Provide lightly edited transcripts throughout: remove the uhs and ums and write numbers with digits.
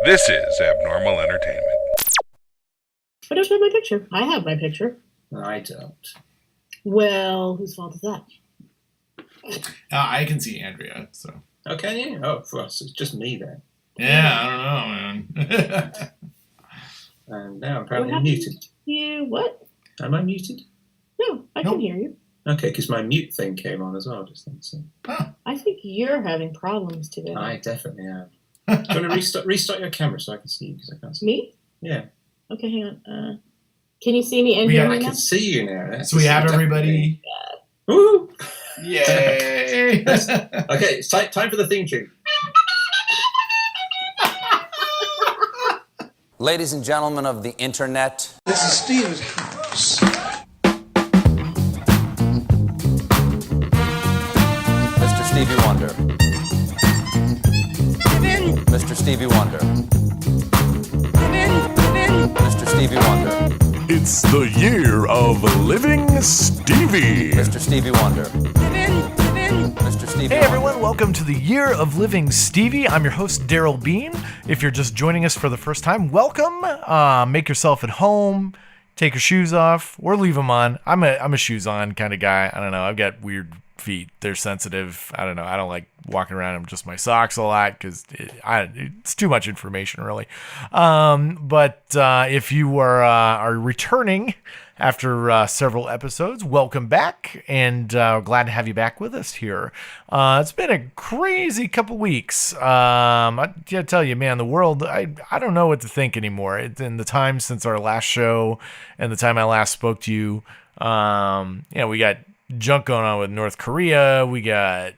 This is Abnormal Entertainment. I don't have my picture. I have my picture. I don't. Well, whose fault is that? I can see Andrea, so. Okay, yeah. Oh, for us, it's just me then. Yeah, I don't know, man. And now I'm apparently muted. You what? Am I muted? No, I can hear you. Okay, because my mute thing came on as well just then. So. I think you're having problems today. I definitely am. Do you want to restart your camera so I can see you? Because I can't see. Me? Yeah. Okay, hang on. Can you see me and hear me I now? can see you now. So we have everybody. Woo! Yay! Okay, it's time for the theme tune. Ladies and gentlemen of the internet. This is Steve's house. Mr. Stevie Wonder. Mr. Stevie Wonder. Mr. Stevie Wonder. It's the year of Living Stevie. Mr. Stevie Wonder. Mr. Stevie Hey Wonder. everyone, welcome to the Year of Living Stevie. I'm your host, Daryl Bean. If you're just joining us for the first time, welcome. Make yourself at home. Take your shoes off or leave them on. I'm a shoes on kind of guy. I don't know. I've got weird feet. They're sensitive. I don't know. I don't like walking around in just my socks a lot because it's too much information, really. But if you are returning after several episodes, welcome back, and glad to have you back with us here. It's been a crazy couple weeks. I gotta tell you, man, the world, I don't know what to think anymore. In the time since our last show and the time I last spoke to you, we got junk going on with North Korea. We got,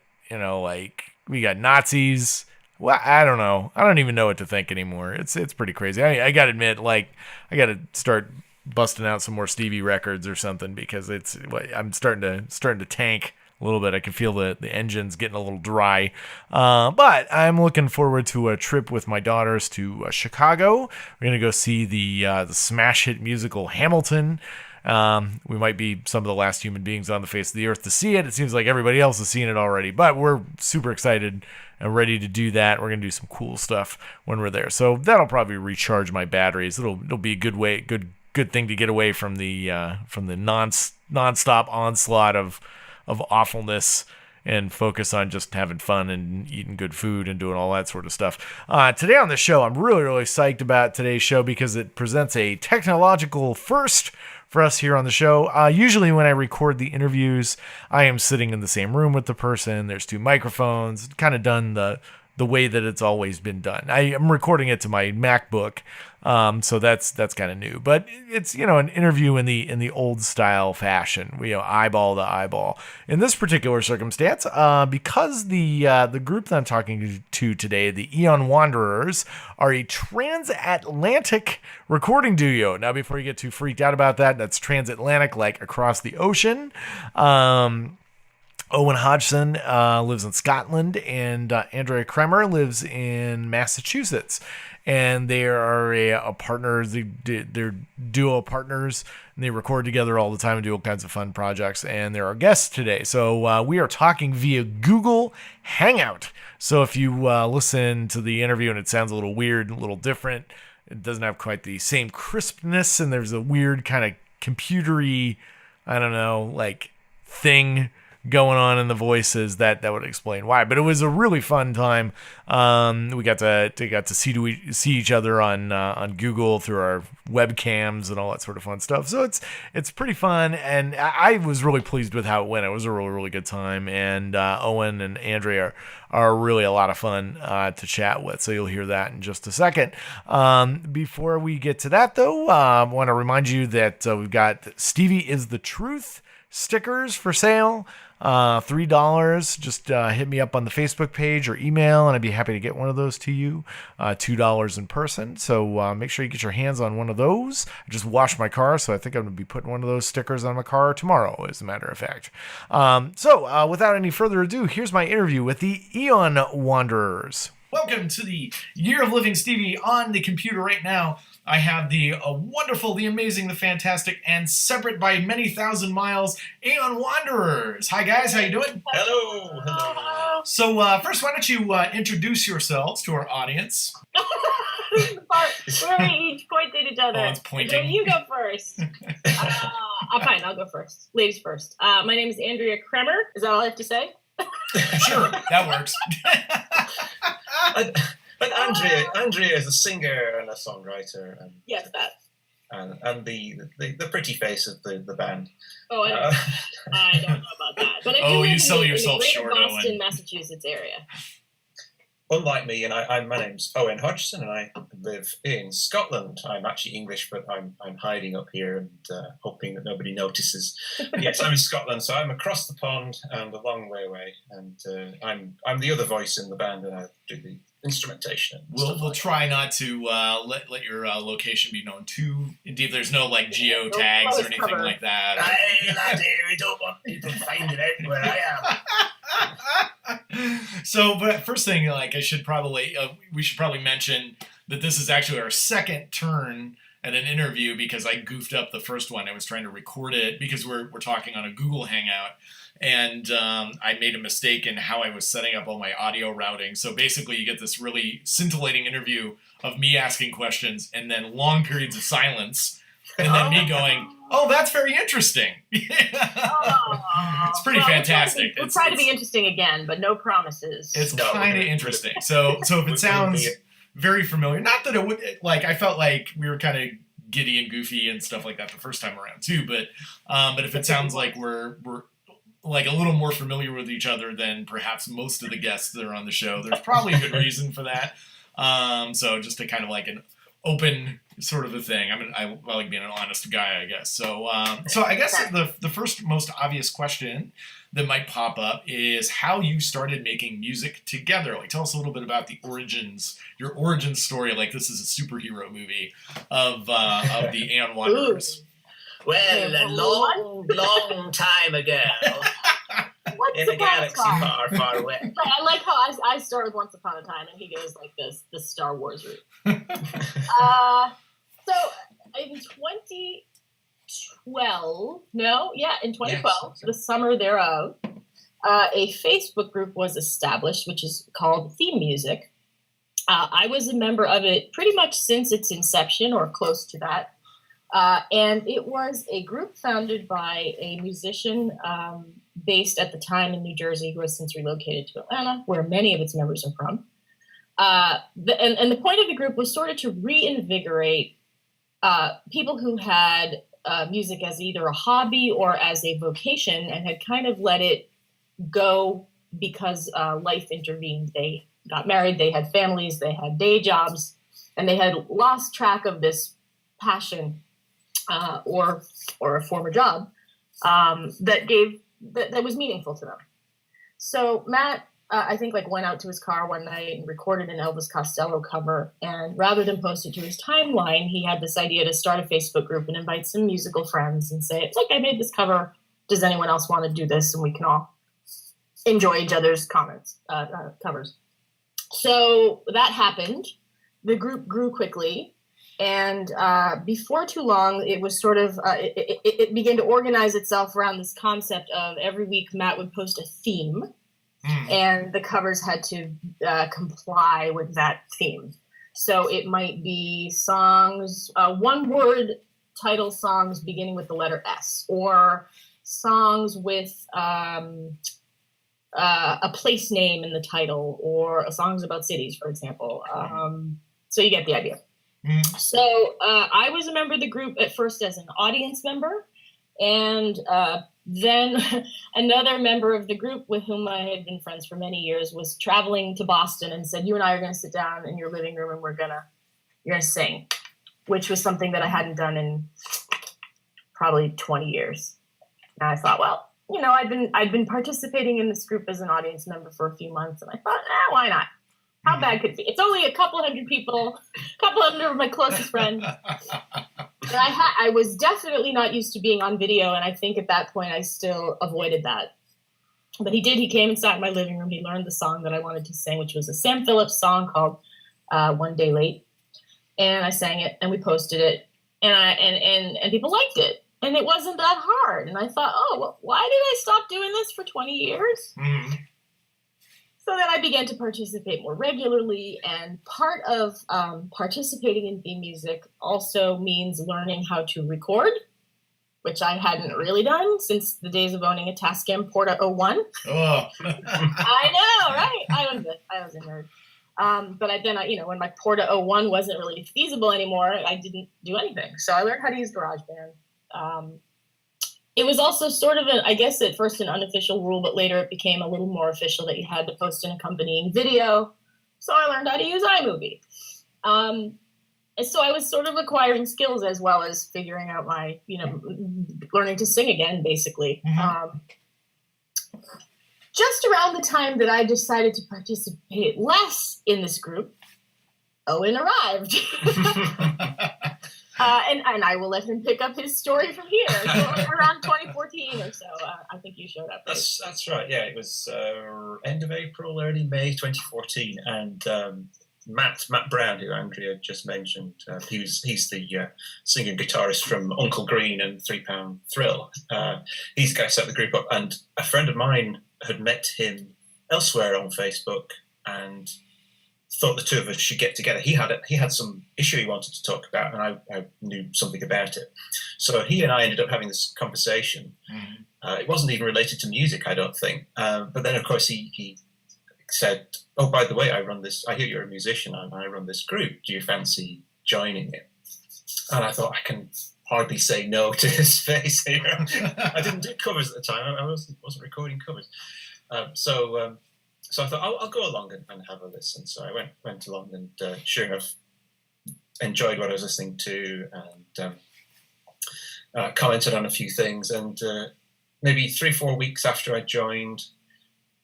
we got Nazis. Well, I don't know. I don't even know what to think anymore. It's pretty crazy. I gotta admit, I gotta start busting out some more Stevie records or something because I'm starting to tank a little bit. I can feel the engine's getting a little dry. But I'm looking forward to a trip with my daughters to Chicago. We're gonna go see the smash hit musical Hamilton. We might be some of the last human beings on the face of the earth to see it. It seems like everybody else has seen it already, but we're super excited and ready to do that. We're going to do some cool stuff when we're there. So that'll probably recharge my batteries. It'll be a good thing to get away from the nonstop onslaught of awfulness and focus on just having fun and eating good food and doing all that sort of stuff. Today on the show, I'm really, really psyched about today's show because it presents a technological first for us here on the show. Usually when I record the interviews, I am sitting in the same room with the person. There's two microphones, kind of done the way that it's always been done. I am recording it to my MacBook, so that's kind of new. But it's an interview in the old style fashion, eyeball to eyeball. In this particular circumstance, because the group that I'm talking to today, the Aeon Wanderers, are a transatlantic recording duo. Now, before you get too freaked out about that, that's transatlantic, like across the ocean. Owen Hodgson lives in Scotland, and Andrea Kremer lives in Massachusetts. And they are a partners. They're duo partners, and they record together all the time and do all kinds of fun projects. And they're our guests today. So we are talking via Google Hangout. So if you listen to the interview and it sounds a little weird, a little different, it doesn't have quite the same crispness, and there's a weird kind of computery, I don't know, thing going on in the voices that would explain why. But it was a really fun time. We got to see each other on Google through our webcams and all that sort of fun stuff. So it's pretty fun, and I was really pleased with how it went. It was a really, really good time, and Owen and Andrea are really a lot of fun to chat with. So you'll hear that in just a second. Before we get to that, though, I want to remind you that we've got Stevie is the Truth stickers for sale. $3. Just hit me up on the Facebook page or email, and I'd be happy to get one of those to you. $2 in person. So make sure you get your hands on one of those. I just washed my car, so I think I'm going to be putting one of those stickers on my car tomorrow, as a matter of fact. So without any further ado, here's my interview with the Aeon Wanderers. Welcome to the Year of Living Stevie. On the computer right now, I have the wonderful, the amazing, the fantastic, and separate by many thousand miles, Aeon Wanderers. Hi, guys. How you doing? Hello. Hello. So first, why don't you introduce yourselves to our audience? This is the part where we each point at each other. Oh, it's pointing. So you go first. Fine, I'll go first. Ladies first. My name is Andrea Kremer. Is that all I have to say? Sure, that works. But Andrea is a singer and a songwriter, and Yes, that. and the pretty face of the band. Oh, I don't know about that. But I do live you sell in yourself the short, greater Boston, Owen. Massachusetts area. Unlike me, and my name's Owen Hodgson, and I live in Scotland. I'm actually English, but I'm hiding up here and hoping that nobody notices. But yes, I'm in Scotland, so I'm across the pond and a long way away. And I'm the other voice in the band, and I do the instrumentation. And We'll try not to let your location be known too. Indeed, there's no like geo tags or anything like that. Hey, laddie, we don't want people finding out where I am. So, but first thing, like we should probably mention that this is actually our second turn at an interview because I goofed up the first one. I was trying to record it because we're talking on a Google Hangout, and I made a mistake in how I was setting up all my audio routing. So basically, you get this really scintillating interview of me asking questions and then long periods of silence, and then me going, "Oh, that's very interesting." It's pretty fantastic. We'll try to be interesting again, but no promises. It's kind of interesting. So if it sounds very familiar, not that it would, like I felt like we were kind of giddy and goofy and stuff like that the first time around too. But if it sounds like we're like a little more familiar with each other than perhaps most of the guests that are on the show, there's probably a good reason for that. So just to kind of like an open sort of a thing. I like being an honest guy, I guess. So I guess the first most obvious question that might pop up is how you started making music together. Like, tell us a little bit about your origin story. Like, this is a superhero movie of the Aeon Wanderers. Well, a long time ago. In a galaxy far, far away. I like how I start with Once Upon a Time, and he goes like this, the Star Wars route. So in 2012, in 2012, the summer thereof, a Facebook group was established, which is called Theme Music. I was a member of it pretty much since its inception, or close to that. And it was a group founded by a musician based at the time in New Jersey, who has since relocated to Atlanta, where many of its members are from. And the point of the group was sort of to reinvigorate people who had music as either a hobby or as a vocation and had kind of let it go because life intervened. They got married, they had families, they had day jobs, and they had lost track of this passion or a former job that was meaningful to them. So Matt, I think went out to his car one night and recorded an Elvis Costello cover. And rather than post it to his timeline, he had this idea to start a Facebook group and invite some musical friends and say, look, I made this cover. Does anyone else want to do this? And we can all enjoy each other's covers. So that happened. The group grew quickly. And before too long, it was sort of, it began to organize itself around this concept of every week Matt would post a theme, and the covers had to comply with that theme. So it might be songs, one-word title songs beginning with the letter S, or songs with a place name in the title, or songs about cities, for example. So you get the idea. So I was a member of the group at first as an audience member, and then another member of the group with whom I had been friends for many years was traveling to Boston and said, you and I are going to sit down in your living room and you're going to sing, which was something that I hadn't done in probably 20 years. And I thought, well, I'd been participating in this group as an audience member for a few months, and I thought, why not? How bad could it be? It's only a couple hundred people, a couple hundred of my closest friends. And I was definitely not used to being on video, and I think at that point I still avoided that. But he did. He came and sat in my living room. He learned the song that I wanted to sing, which was a Sam Phillips song called One Day Late. And I sang it, and we posted it, and people liked it. And it wasn't that hard. And I thought, why did I stop doing this for 20 years? So then I began to participate more regularly, and part of participating in theme music also means learning how to record, which I hadn't really done since the days of owning a Tascam Porta 01. Oh. I know, right? I was a nerd. But then, when my Porta 01 wasn't really feasible anymore, I didn't do anything. So I learned how to use GarageBand. It was also sort of I guess at first an unofficial rule, but later it became a little more official that you had to post an accompanying video. So I learned how to use iMovie. And so I was sort of acquiring skills as well as figuring out my, learning to sing again, basically. Mm-hmm. Just around the time that I decided to participate less in this group, Owen arrived. And I will let him pick up his story from here. So around 2014 or so, I think you showed up. Right? That's right. Yeah, it was end of April, early May 2014, and Matt Brown, who Andrea just mentioned, he's the singer and guitarist from Uncle Green and 3 Pound Thrill. These guys set the group up, and a friend of mine had met him elsewhere on Facebook and thought the two of us should get together. He had some issue he wanted to talk about, and I knew something about it. So he and I ended up having this conversation. Mm-hmm. It wasn't even related to music, I don't think. But then, of course, he said, "Oh, by the way, I hear you're a musician, and I run this group. Do you fancy joining it?" And I thought, I can hardly say no to his face here. I didn't do covers at the time. I wasn't recording covers. So I thought, I'll go along and have a listen. So I went along, and sure enough, enjoyed what I was listening to, and commented on a few things. And maybe 3-4 weeks after I joined,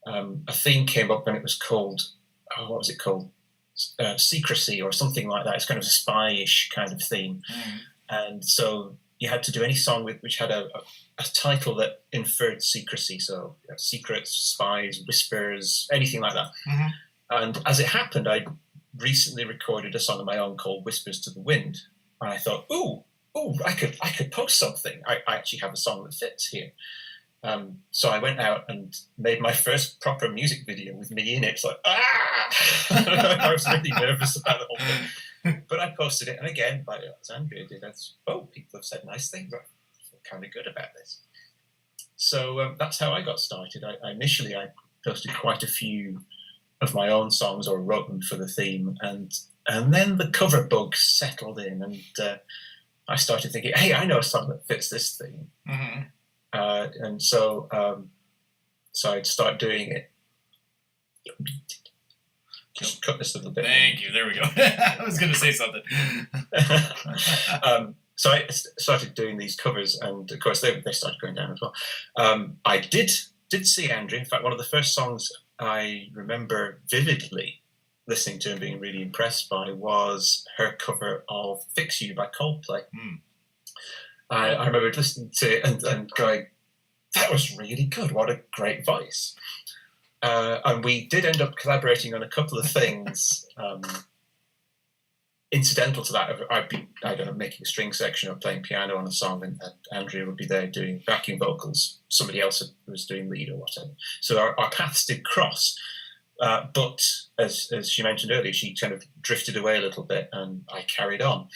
a theme came up, and it was called, what was it called? Secrecy or something like that. It's kind of a spy-ish kind of theme. Mm. And so you had to do any song which had a title that inferred secrecy. So secrets, spies, whispers, anything like that. Mm-hmm. And as it happened, I recently recorded a song of my own called Whispers to the Wind. And I thought, ooh, I could post something. I actually have a song that fits here. So I went out and made my first proper music video with me in it. It's like, I was really nervous about the whole thing. But I posted it, and again, as Andrea did, people have said nice things. I feel kind of good about this. So that's how I got started. I initially posted quite a few of my own songs, or wrote them for the theme, and then the cover bug settled in, and I started thinking, hey, I know a song that fits this theme. Mm-hmm. And so I'd start doing it. Just cut this a little bit. Thank you. There we go. I was going to say something. So I started doing these covers, and of course they started going down as well. I did see Andrea. In fact, one of the first songs I remember vividly listening to and being really impressed by was her cover of "Fix You" by Coldplay. Mm. I remember listening to it and going, that was really good. What a great voice. And we did end up collaborating on a couple of things. Incidental to that, I'd be, making a string section or playing piano on a song, and Andrea would be there doing backing vocals. Somebody else was doing lead or whatever. So our paths did cross. But as she mentioned earlier, she kind of drifted away a little bit, and I carried on.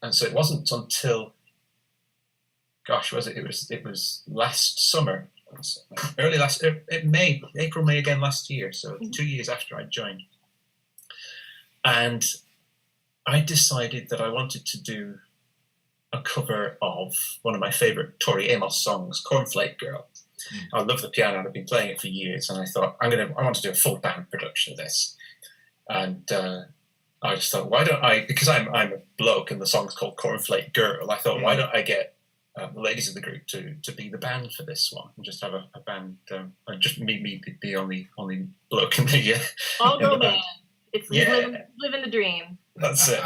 And so it wasn't until... Gosh, was it? It was last summer, April, May again last year. So 2 years after I joined, and I decided that I wanted to do a cover of one of my favorite Tori Amos songs, "Cornflake Girl." Mm. I love the piano, and I've been playing it for years. And I thought, I want to do a full band production of this. And I just thought, why don't I? Because I'm a bloke, and the song's called "Cornflake Girl." I thought, why don't I get the ladies of the group to be the band for this one, and just have a band, and just me be the only bloke in the all-girl band. It's living the dream. That's it.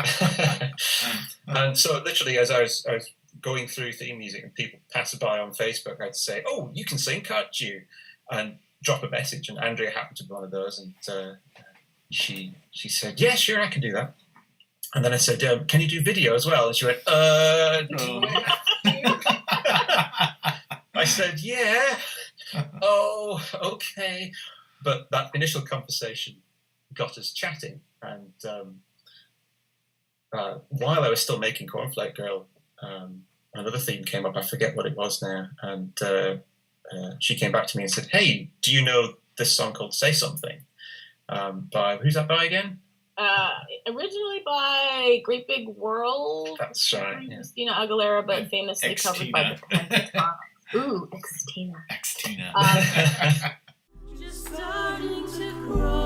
And so literally, as I was going through theme music and people pass by on Facebook, I'd say, "Oh, you can sing, can't you?" and drop a message. And Andrea happened to be one of those, and she said, "Yeah, sure, I can do that." And then I said, "Can you do video as well?" And she went, "No." I said, "Yeah." "Oh, okay." But that initial conversation got us chatting, and while I was still making Cornflake Girl, another theme came up. I forget what it was now, and she came back to me and said, "Hey, do you know this song called Say Something?" By who's that by again? Originally by Great Big World. That's right. Yeah. Christina Aguilera, but famously covered by the Pentatonics. Ooh, Ex-Tina. Ex-Tina. Just starting to grow.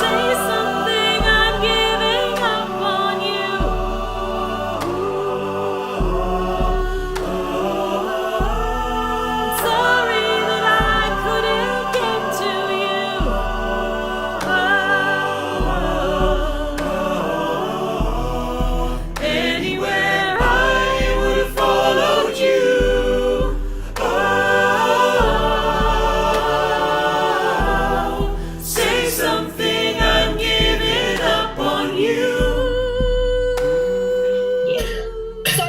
Say something, I'm giving up on you. Sorry that I couldn't get to you. Anywhere I would have followed you. Say something, I'm giving up on you.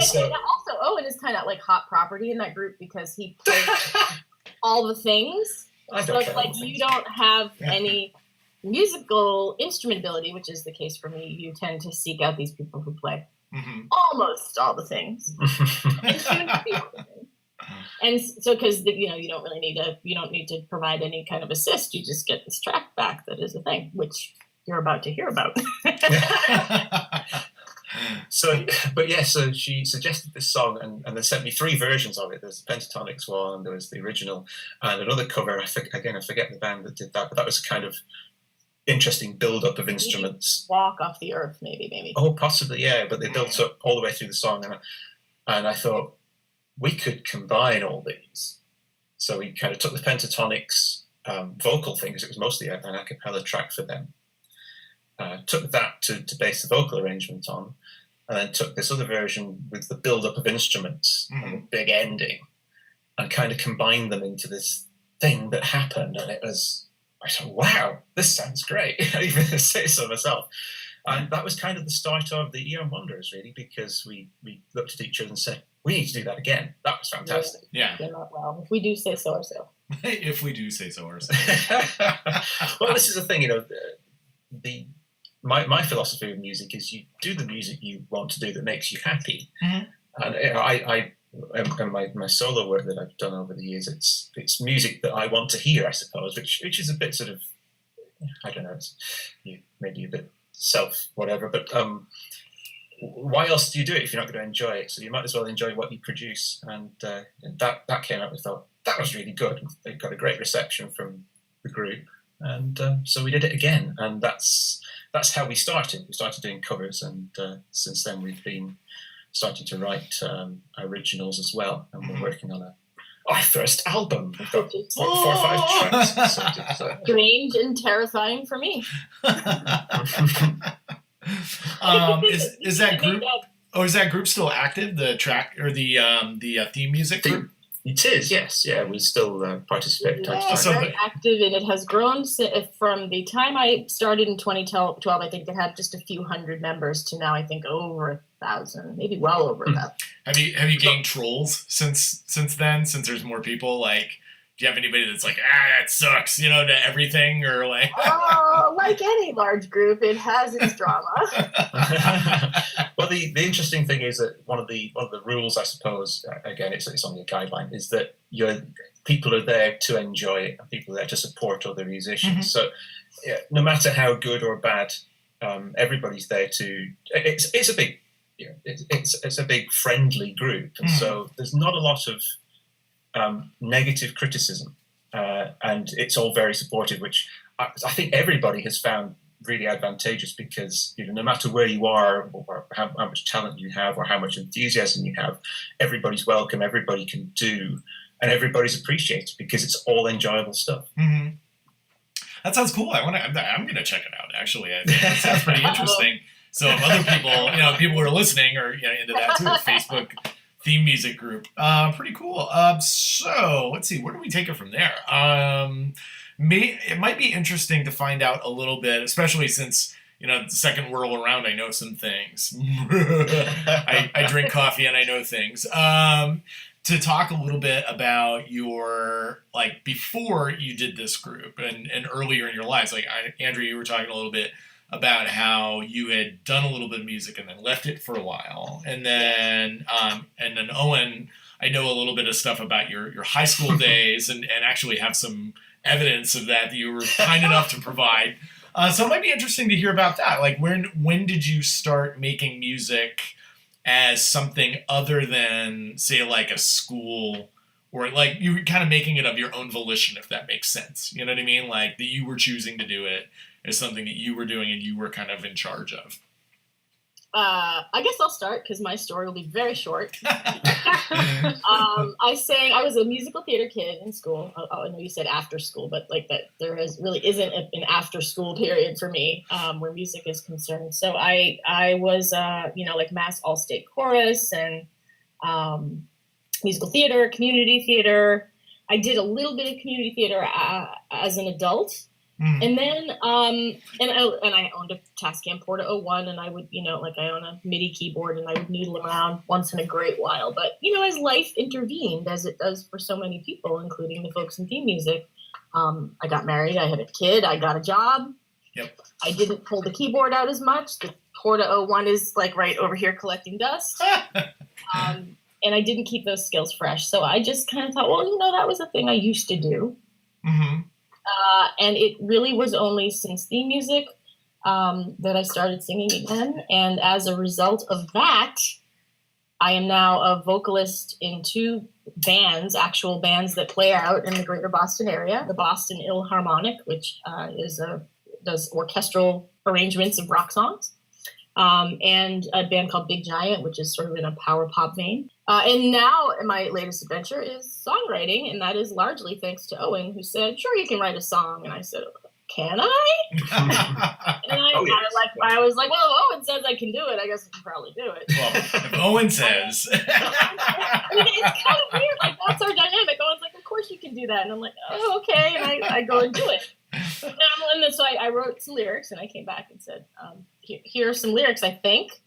So also Owen is kind of like hot property in that group because he plays all the things. I So don't it's care like what you things. don't have any musical instrument ability, which is the case for me. You tend to seek out these people who play Mhm. almost all the things. And soon to be all the things. And so, because you don't really need to provide any kind of assist. You just get this track back that is a thing, which you're about to hear about. So she suggested this song, and they sent me 3 versions of it. There's the Pentatonics one, there was the original, and another cover. I forget the band that did that, but that was a kind of interesting build-up of instruments. Walk off the earth, maybe. Oh, possibly, yeah. But they built up all the way through the song, and I thought we could combine all these. So we kind of took the Pentatonics vocal thing, because it was mostly an a cappella track for them. Took that to base the vocal arrangement on, and then took this other version with the build-up of instruments and the big ending, and kind of combined them into this thing that happened. And I thought, wow, this sounds great. I even say so myself. And that was kind of the start of the Eon Wanderers, really, because we looked at each other and said, we need to do that again. That was fantastic. Yeah. Well, if we do say so ourselves. If we do say so ourselves. Well, this is the thing, my philosophy of music is you do the music you want to do that makes you happy. Mhm. And my solo work that I've done over the years, it's music that I want to hear, I suppose, which is a bit sort of, I don't know, maybe a bit self whatever, but why else do you do it if you're not going to enjoy it? So you might as well enjoy what you produce. And that came out, we thought, that was really good. It got a great reception from the group. And so we did it again. And that's how we started. We started doing covers, and since then we've been starting to write originals as well. And we're working on our first album. We've got 4 or 5 tracks. So Strange and terrifying for me. Is that group? Oh, is that group still active? The track or the theme music group? It is, yes, yeah. We still participate. It's very active, and it has grown from the time I started in 2012. I think it had just a few hundred members to now I think over 1,000, maybe well over that. Have you gained trolls since then? Since there's more people, like, do you have anybody that's like, that sucks, to everything, or like? Oh, like any large group, it has its drama. Well, the interesting thing is that one of the rules, I suppose, again, it's only a guideline, is that people are there to enjoy it, and people are there to support other musicians. Mm-hmm. So, no matter how good or bad, everybody's there to. It's a big, it's a big friendly group, and so there's not a lot of negative criticism, and it's all very supportive, which I think everybody has found really advantageous, because no matter where you are or how much talent you have or how much enthusiasm you have, everybody's welcome, everybody can do, and everybody's appreciated, because it's all enjoyable stuff. Mm-hmm. That sounds cool. I'm gonna check it out, actually. I think that sounds pretty interesting. So if other people, people who are listening are into that too, a Facebook theme music group. Pretty cool. So let's see, where do we take it from there? It might be interesting to find out a little bit, especially since, the second whirl around, I know some things. I drink coffee and I know things. to talk a little bit about your, like, before you did this group and earlier in your lives. Like, Andrea, you were talking a little bit about how you had done a little bit of music and then left it for a while. And then Owen, I know a little bit of stuff about your high school days and actually have some evidence of that you were kind enough to provide. So it might be interesting to hear about that. Like, when did you start making music as something other than, say, like a school, or like you were kind of making it of your own volition, if that makes sense? You know what I mean? Like that you were choosing to do it as something that you were doing and you were kind of in charge of. I guess I'll start because my story will be very short. I was a musical theater kid in school. I know you said after school, but like that there really isn't an after school period for me where music is concerned. So I was, like Mass All-State Chorus and musical theater, community theater. I did a little bit of community theater as an adult. And then, and I owned a Tascam Porta 01, and I would, I own a MIDI keyboard, and I would noodle around once in a great while. But, as life intervened, as it does for so many people, including the folks in theme music, I got married, I had a kid, I got a job. Yep. I didn't pull the keyboard out as much. The Porta 01 is like right over here collecting dust. And I didn't keep those skills fresh. So I just kind of thought, well, that was a thing I used to do. Mm-hmm. And it really was only since theme music that I started singing again. And as a result of that, I am now a vocalist in 2 bands, actual bands that play out in the greater Boston area. The Boston Philharmonic, which does orchestral arrangements of rock songs. And a band called Big Giant, which is sort of in a power pop vein. And now my latest adventure is songwriting, and that is largely thanks to Owen, who said, sure, you can write a song. And I said, can I? And I was like, well, if Owen says I can do it, I guess I can probably do it. Well, if Owen says. I mean, it's kind of weird. Like, that's our dynamic. Owen's like, of course you can do that. And I'm like, oh, okay. And I go and do it. And so I wrote some lyrics, and I came back and said, here are some lyrics, I think.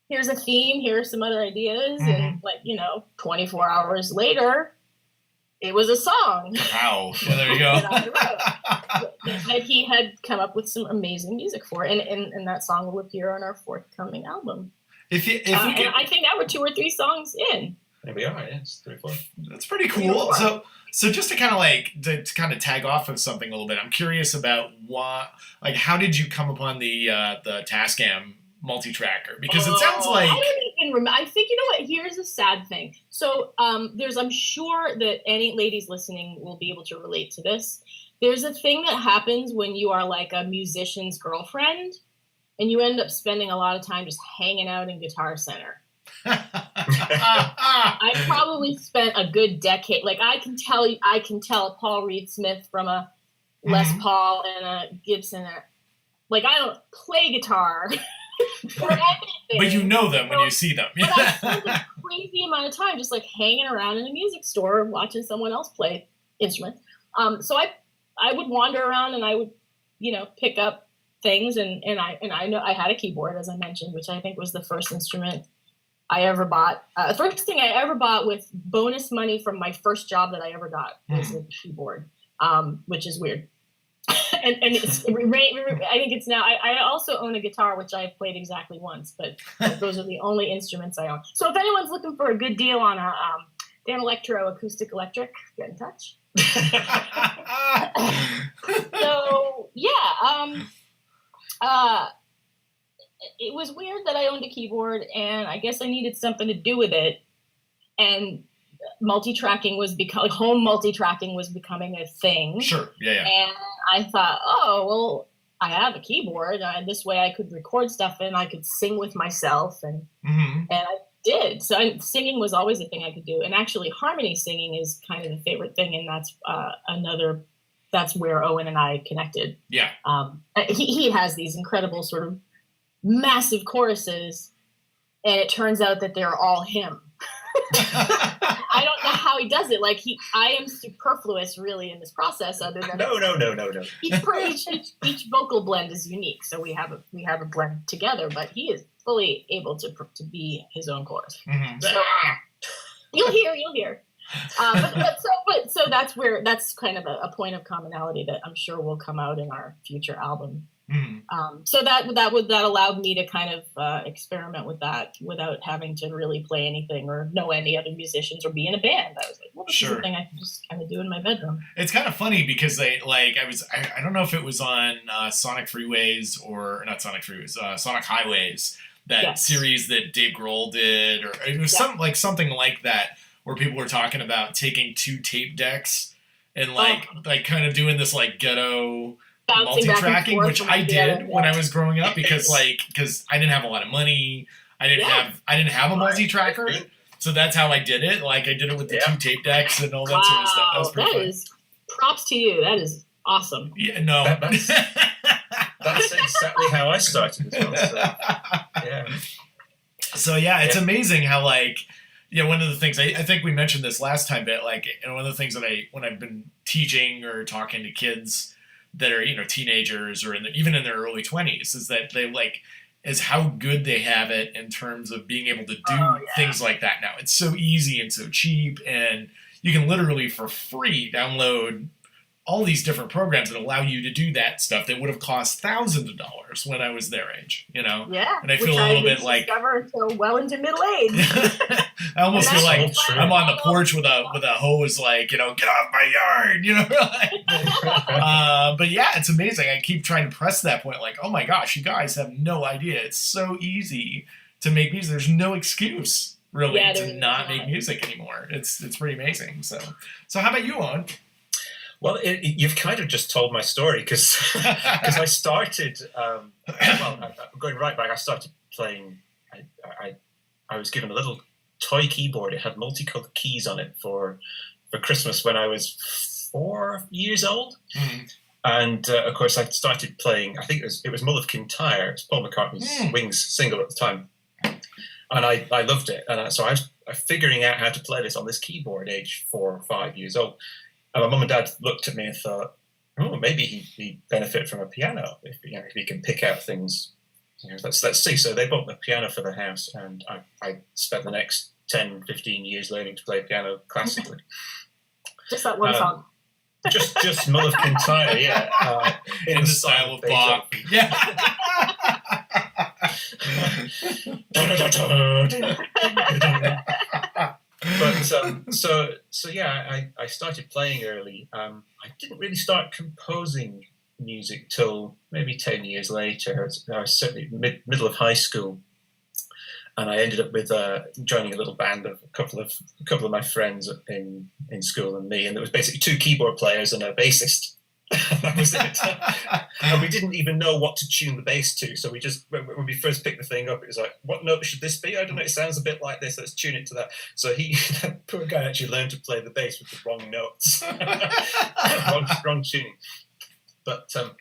Here's a theme. Here are some other ideas. Mm-hmm. And 24 hours later, it was a song. Wow. Well, there you go. that he had come up with some amazing music for. And that song will appear on our forthcoming album. And I think that we're 2 or 3 songs in. There we are, yes, 3 or 4. That's pretty cool. So just to kind of to tag off of something a little bit, I'm curious about how did you come upon the Tascam multi-tracker? Because it sounds like... I don't even remember. I think, here's a sad thing. So I'm sure that any ladies listening will be able to relate to this. There's a thing that happens when you are like a musician's girlfriend, and you end up spending a lot of time just hanging out in Guitar Center. I probably spent a good decade. Like I can tell a Paul Reed Smith from a Les Paul and a Gibson. Like I don't play guitar or anything, but you know them when you see them. But I spend a crazy amount of time just like hanging around in a music store watching someone else play instruments. So I would wander around and I would pick up things and I know I had a keyboard, as I mentioned, which I think was the first instrument I ever bought. The first thing I ever bought with bonus money from my first job that I ever got was a keyboard, which is weird. and it's, I think it's now, I also own a guitar, which I've played exactly once, but those are the only instruments I own. So if anyone's looking for a good deal on a Dan Electro acoustic electric, get in touch. So yeah, it was weird that I owned a keyboard, and I guess I needed something to do with it. And multi-tracking home multi-tracking was becoming a thing. Sure, yeah. And I thought, oh, well, I have a keyboard. This way I could record stuff and I could sing with myself. And I did. So singing was always a thing I could do. And actually harmony singing is kind of the favorite thing. And that's where Owen and I connected. Yeah. He has these incredible sort of massive choruses, and it turns out that they're all him. I don't know how he does it. Like I am superfluous really in this process. Other than no. Each vocal blend is unique, so we have a blend together. But he is fully able to be his own chorus. Mm-hmm. So, You'll hear. So that's kind of a point of commonality that I'm sure will come out in our future album. So that allowed me to kind of experiment with that without having to really play anything or know any other musicians or be in a band. I was like, well, this is a thing I can just kind of do in my bedroom. It's kind of funny because I don't know if it was on Sonic Freeways or not Sonic Freeways, Sonic Highways, that series that Dave Grohl did, or it was something like that, where people were talking about taking 2 tape decks and like kind of doing this like ghetto multi-tracking, which I did when I was growing up because I didn't have a lot of money. I didn't have a multi-tracker, so that's how I did it. Like I did it with the 2 tape decks and all that sort of stuff. That was pretty fun. Props to you. That is awesome. Yeah, no. That's exactly how I started as well. So it's amazing how one of the things I think we mentioned this last time, but one of the things that when I've been teaching or talking to kids that are teenagers or even in their early 20s is that they is how good they have it in terms of being able to do things like that now. It's so easy and so cheap, and you can literally for free download all these different programs that allow you to do that stuff that would have cost thousands of dollars when I was their age, Yeah. And I feel a little bit like until well into middle age. I almost feel like I'm on the porch with a hose, get off my yard, But it's amazing. I keep trying to press that point, oh my gosh, you guys have no idea. It's so easy to make music. There's no excuse really to not make music anymore. It's pretty amazing. So how about you, Owen? Well, you've kind of just told my story because I started, going right back, I started playing, I was given a little toy keyboard. It had multicolored keys on it for Christmas when I was 4 years old. Mm-hmm. And, of course, I started playing, I think it was Mull of Kintyre. It was Paul McCartney's Wings single at the time. And I loved it. And so I was figuring out how to play this on this keyboard age 4 or 5 years old. And my mum and dad looked at me and thought, oh, maybe he'd benefit from a piano if he can pick out things. Let's see. So they bought the piano for the house, and I spent the next 10, 15 years learning to play piano classically. Just that one song. Just Mull of Kintyre, in the style of Bach. Yeah. But I started playing early. I didn't really start composing music till maybe 10 years later. I was certainly middle of high school, and I ended up with joining a little band of a couple of my friends in school and me, and there was basically 2 keyboard players and a bassist. That was it. And we didn't even know what to tune the bass to, so we just, when we first picked the thing up, it was like, what note should this be? I don't know, it sounds a bit like this, let's tune it to that. So that poor guy actually learned to play the bass with the wrong notes. wrong tuning. But so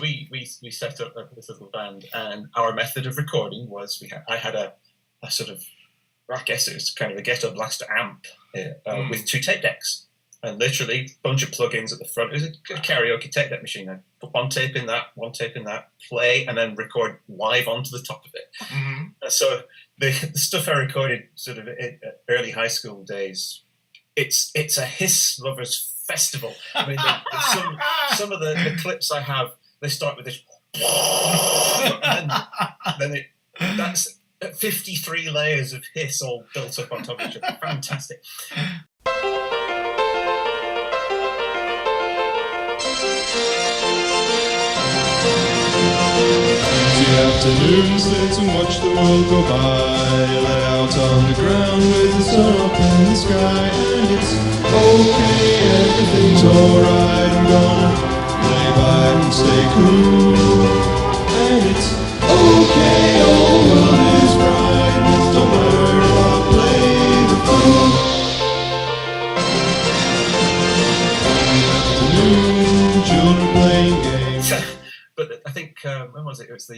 we set up this little band, and our method of recording was I had a sort of, I guess it was kind of a ghetto blaster amp with 2 tape decks. And literally, a bunch of plugins at the front. It was a karaoke tape deck machine. I put one tape in that, play, and then record live onto the top of it. Mm-hmm. So the stuff I recorded sort of in early high school days, it's a Hiss lovers festival. I mean, some of the clips I have, they start with this, and then that's 53 layers of Hiss all built up on top of each other. Fantastic. Tuesday afternoon, sit and watch the world go by. Lay out on the ground with the sun up in the sky. And it's okay, everything's alright. I'm gonna lay back and stay cool. And it's okay, all world is bright. Don't worry about play the fool. Afternoon, children playing games. But I think, when was it? It was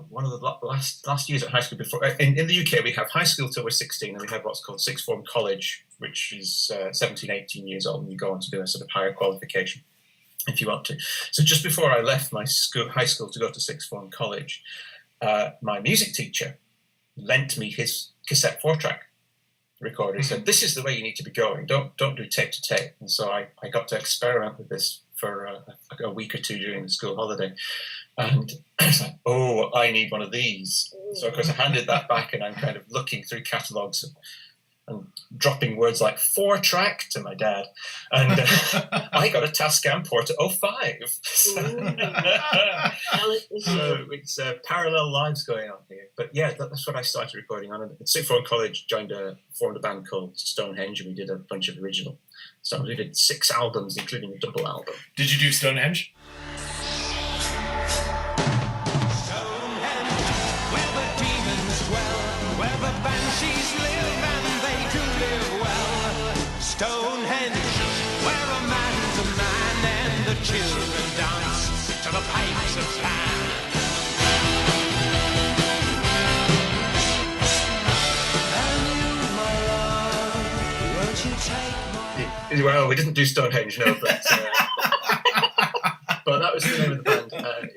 one of the last years at high school before. In the UK, we have high school till we're 16, and we have what's called sixth form college, which is 17, 18 years old, and you go on to do a sort of higher qualification if you want to. So just before I left my high school to go to sixth form college, my music teacher lent me his cassette 4-track. recorder. He said, "This is the way you need to be going. Don't do tape to tape." And so I got to experiment with this for a week or two during the school holiday. And I was like, "Oh, I need one of these." So of course I handed that back, and I'm kind of looking through catalogues and dropping words like 4-track to my dad. And I got a Tascam Porta 05. So it's parallel lives going on here. But yeah, that's what I started recording on. At Sixth Form College, formed a band called Stonehenge, and we did a bunch of original songs. We did 6 albums, including a double album. Did you do Stonehenge? Children dance to the pipes of Pan. Well, we didn't do Stonehenge, no, but but that was the name of the band.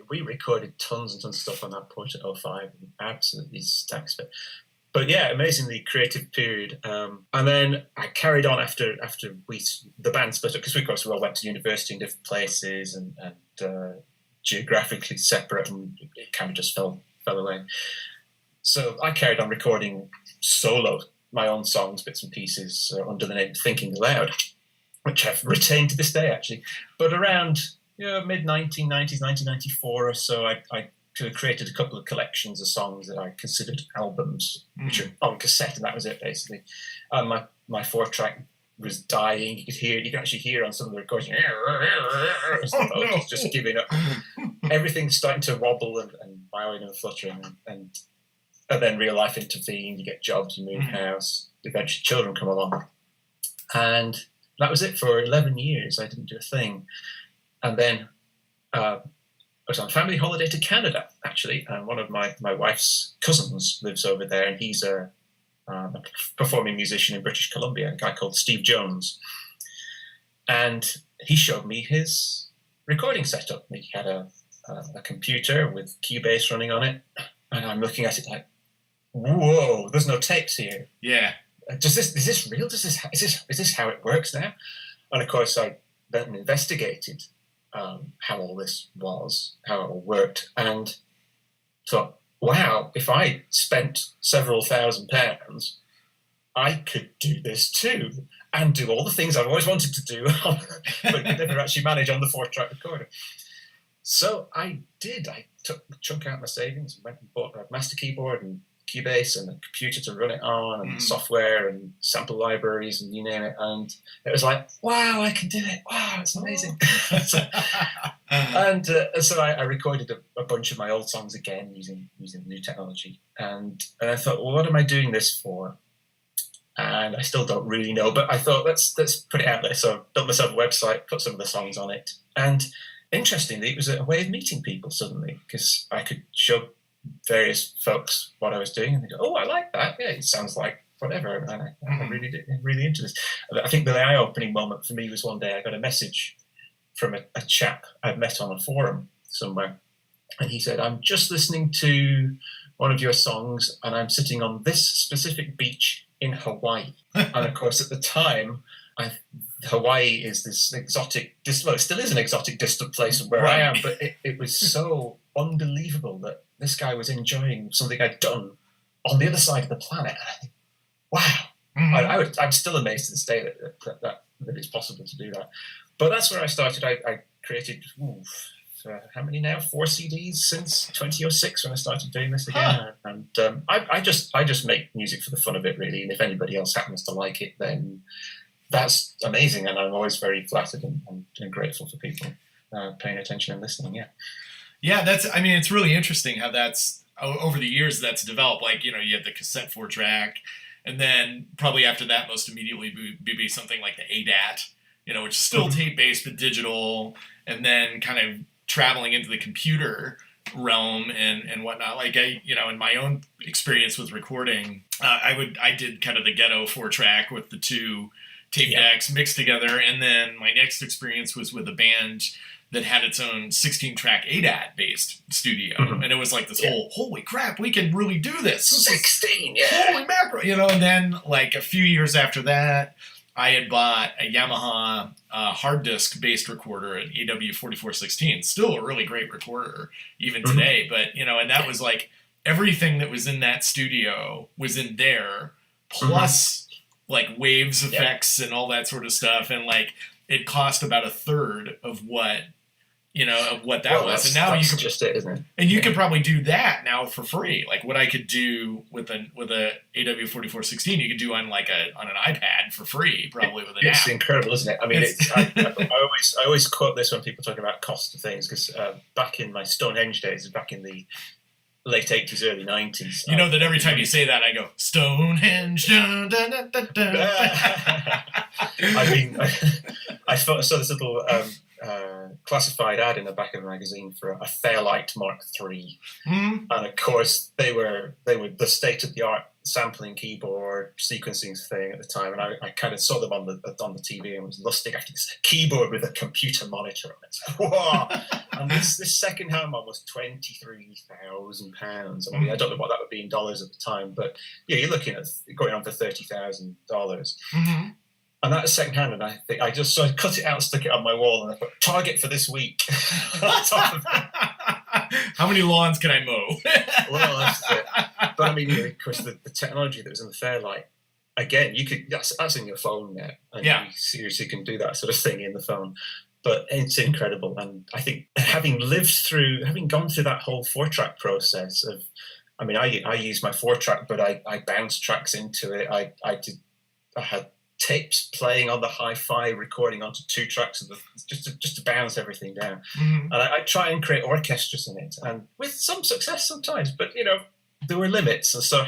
We recorded tons and tons of stuff on that Porta 05, absolutely stacks of it. But yeah, amazingly creative period. And then I carried on after the band split up, because of course we all went to university in different places and geographically separate, and it kind of just fell away. So I carried on recording solo, my own songs, bits and pieces, under the name Thinking Aloud, which I've retained to this day, actually. But around mid-1990s, 1994 or so, I created a couple of collections of songs that I considered albums, which are on cassette, and that was it, basically. And my 4-track was dying. You could actually hear on some of the recordings, it's just giving up. Everything's starting to wobble and whine and fluttering, and then real life intervened. You get jobs, you move house, eventually children come along. And that was it for 11 years. I didn't do a thing. And then I was on family holiday to Canada, actually, and one of my wife's cousins lives over there, and he's a performing musician in British Columbia, a guy called Steve Jones. And he showed me his recording setup. He had a computer with Cubase running on it, and I'm looking at it like, whoa, there's no tapes here. Yeah. Is this real? Is this how it works now? And of course, I then investigated how all this was, how it all worked, and thought, wow, if I spent several £1,000s, I could do this too, and do all the things I've always wanted to do, but could never actually manage on the 4-track recorder. So I did. I took a chunk out of my savings and went and bought a master keyboard and Cubase and a computer to run it on, and software and sample libraries and you name it. And it was like, wow, I can do it. Wow, it's amazing. So I recorded a bunch of my old songs again using new technology. And I thought, well, what am I doing this for? And I still don't really know, but I thought, let's put it out there. So I built myself a website, put some of the songs on it. And interestingly, it was a way of meeting people suddenly, because I could show various folks what I was doing, and they go, "Oh, I like that. Yeah, it sounds like whatever." And I'm really into this. I think the eye-opening moment for me was one day I got a message from a chap I'd met on a forum somewhere, and he said, "I'm just listening to one of your songs, and I'm sitting on this specific beach in Hawaii." And of course, at the time, Hawaii is this exotic, well, it still is an exotic, distant place where I am, but it was so unbelievable that this guy was enjoying something I'd done on the other side of the planet. And I think, wow, I'm still amazed to this day that it's possible to do that. But that's where I started. I created, how many now? 4 CDs since 2006 when I started doing this again. And I just make music for the fun of it, really. And if anybody else happens to like it, then that's amazing. And I'm always very flattered and grateful for people paying attention and listening. Yeah. Yeah, it's really interesting how that's, over the years, that's developed. Like, you had the cassette 4-track, and then probably after that, most immediately be something like the ADAT, which is still tape-based but digital, and then kind of traveling into the computer realm and whatnot. Like, in my own experience with recording, I did kind of the ghetto 4-track with the 2 tape decks mixed together, and then my next experience was with a band that had its own 16-track ADAT based studio, and it was like this whole holy crap, we can really do this. 16, holy mackerel, And then like a few years after that, I had bought a Yamaha hard disk based recorder, an AW4416, still a really great recorder even today. But and that was like everything that was in that studio was in there, plus like waves effects and all that sort of stuff, and like it cost about a third of what that was. And now that's just it, isn't it? And you can probably do that now for free. Like what I could do with a AW4416, you could do on an iPad for free, probably with an app. It's incredible, isn't it? I mean, I always quote this when people talk about cost of things, because back in my Stonehenge days, back in the late 80s, early 90s. You know that every time you say that, I go, Stonehenge. Dun, dun, dun, dun, dun. I mean, I saw this little classified ad in the back of the magazine for a Fairlight Mark III. And of course, they were the state-of-the-art sampling keyboard sequencing thing at the time, and I kind of saw them on the TV and was lusting after this keyboard with a computer monitor on it. Whoa! And this second-hand one was £23,000. I mean, I don't know what that would be in dollars at the time, but you're looking at going on for $30,000. And that was second-hand, and I think I cut it out and stuck it on my wall, and I put target for this week on top of it. How many lawns can I mow? Well, that's it. But I mean, of course, the technology that was in the Fairlight, again, that's in your phone now, and you seriously can do that sort of thing in the phone. But it's incredible, and I think having gone through that whole 4-track process of, I mean, I use my 4-track, but I bounced tracks into it. I had tapes playing on the hi-fi, recording onto 2 tracks of just to bounce everything down. And I try and create orchestras in it, and with some success sometimes, but there were limits. And so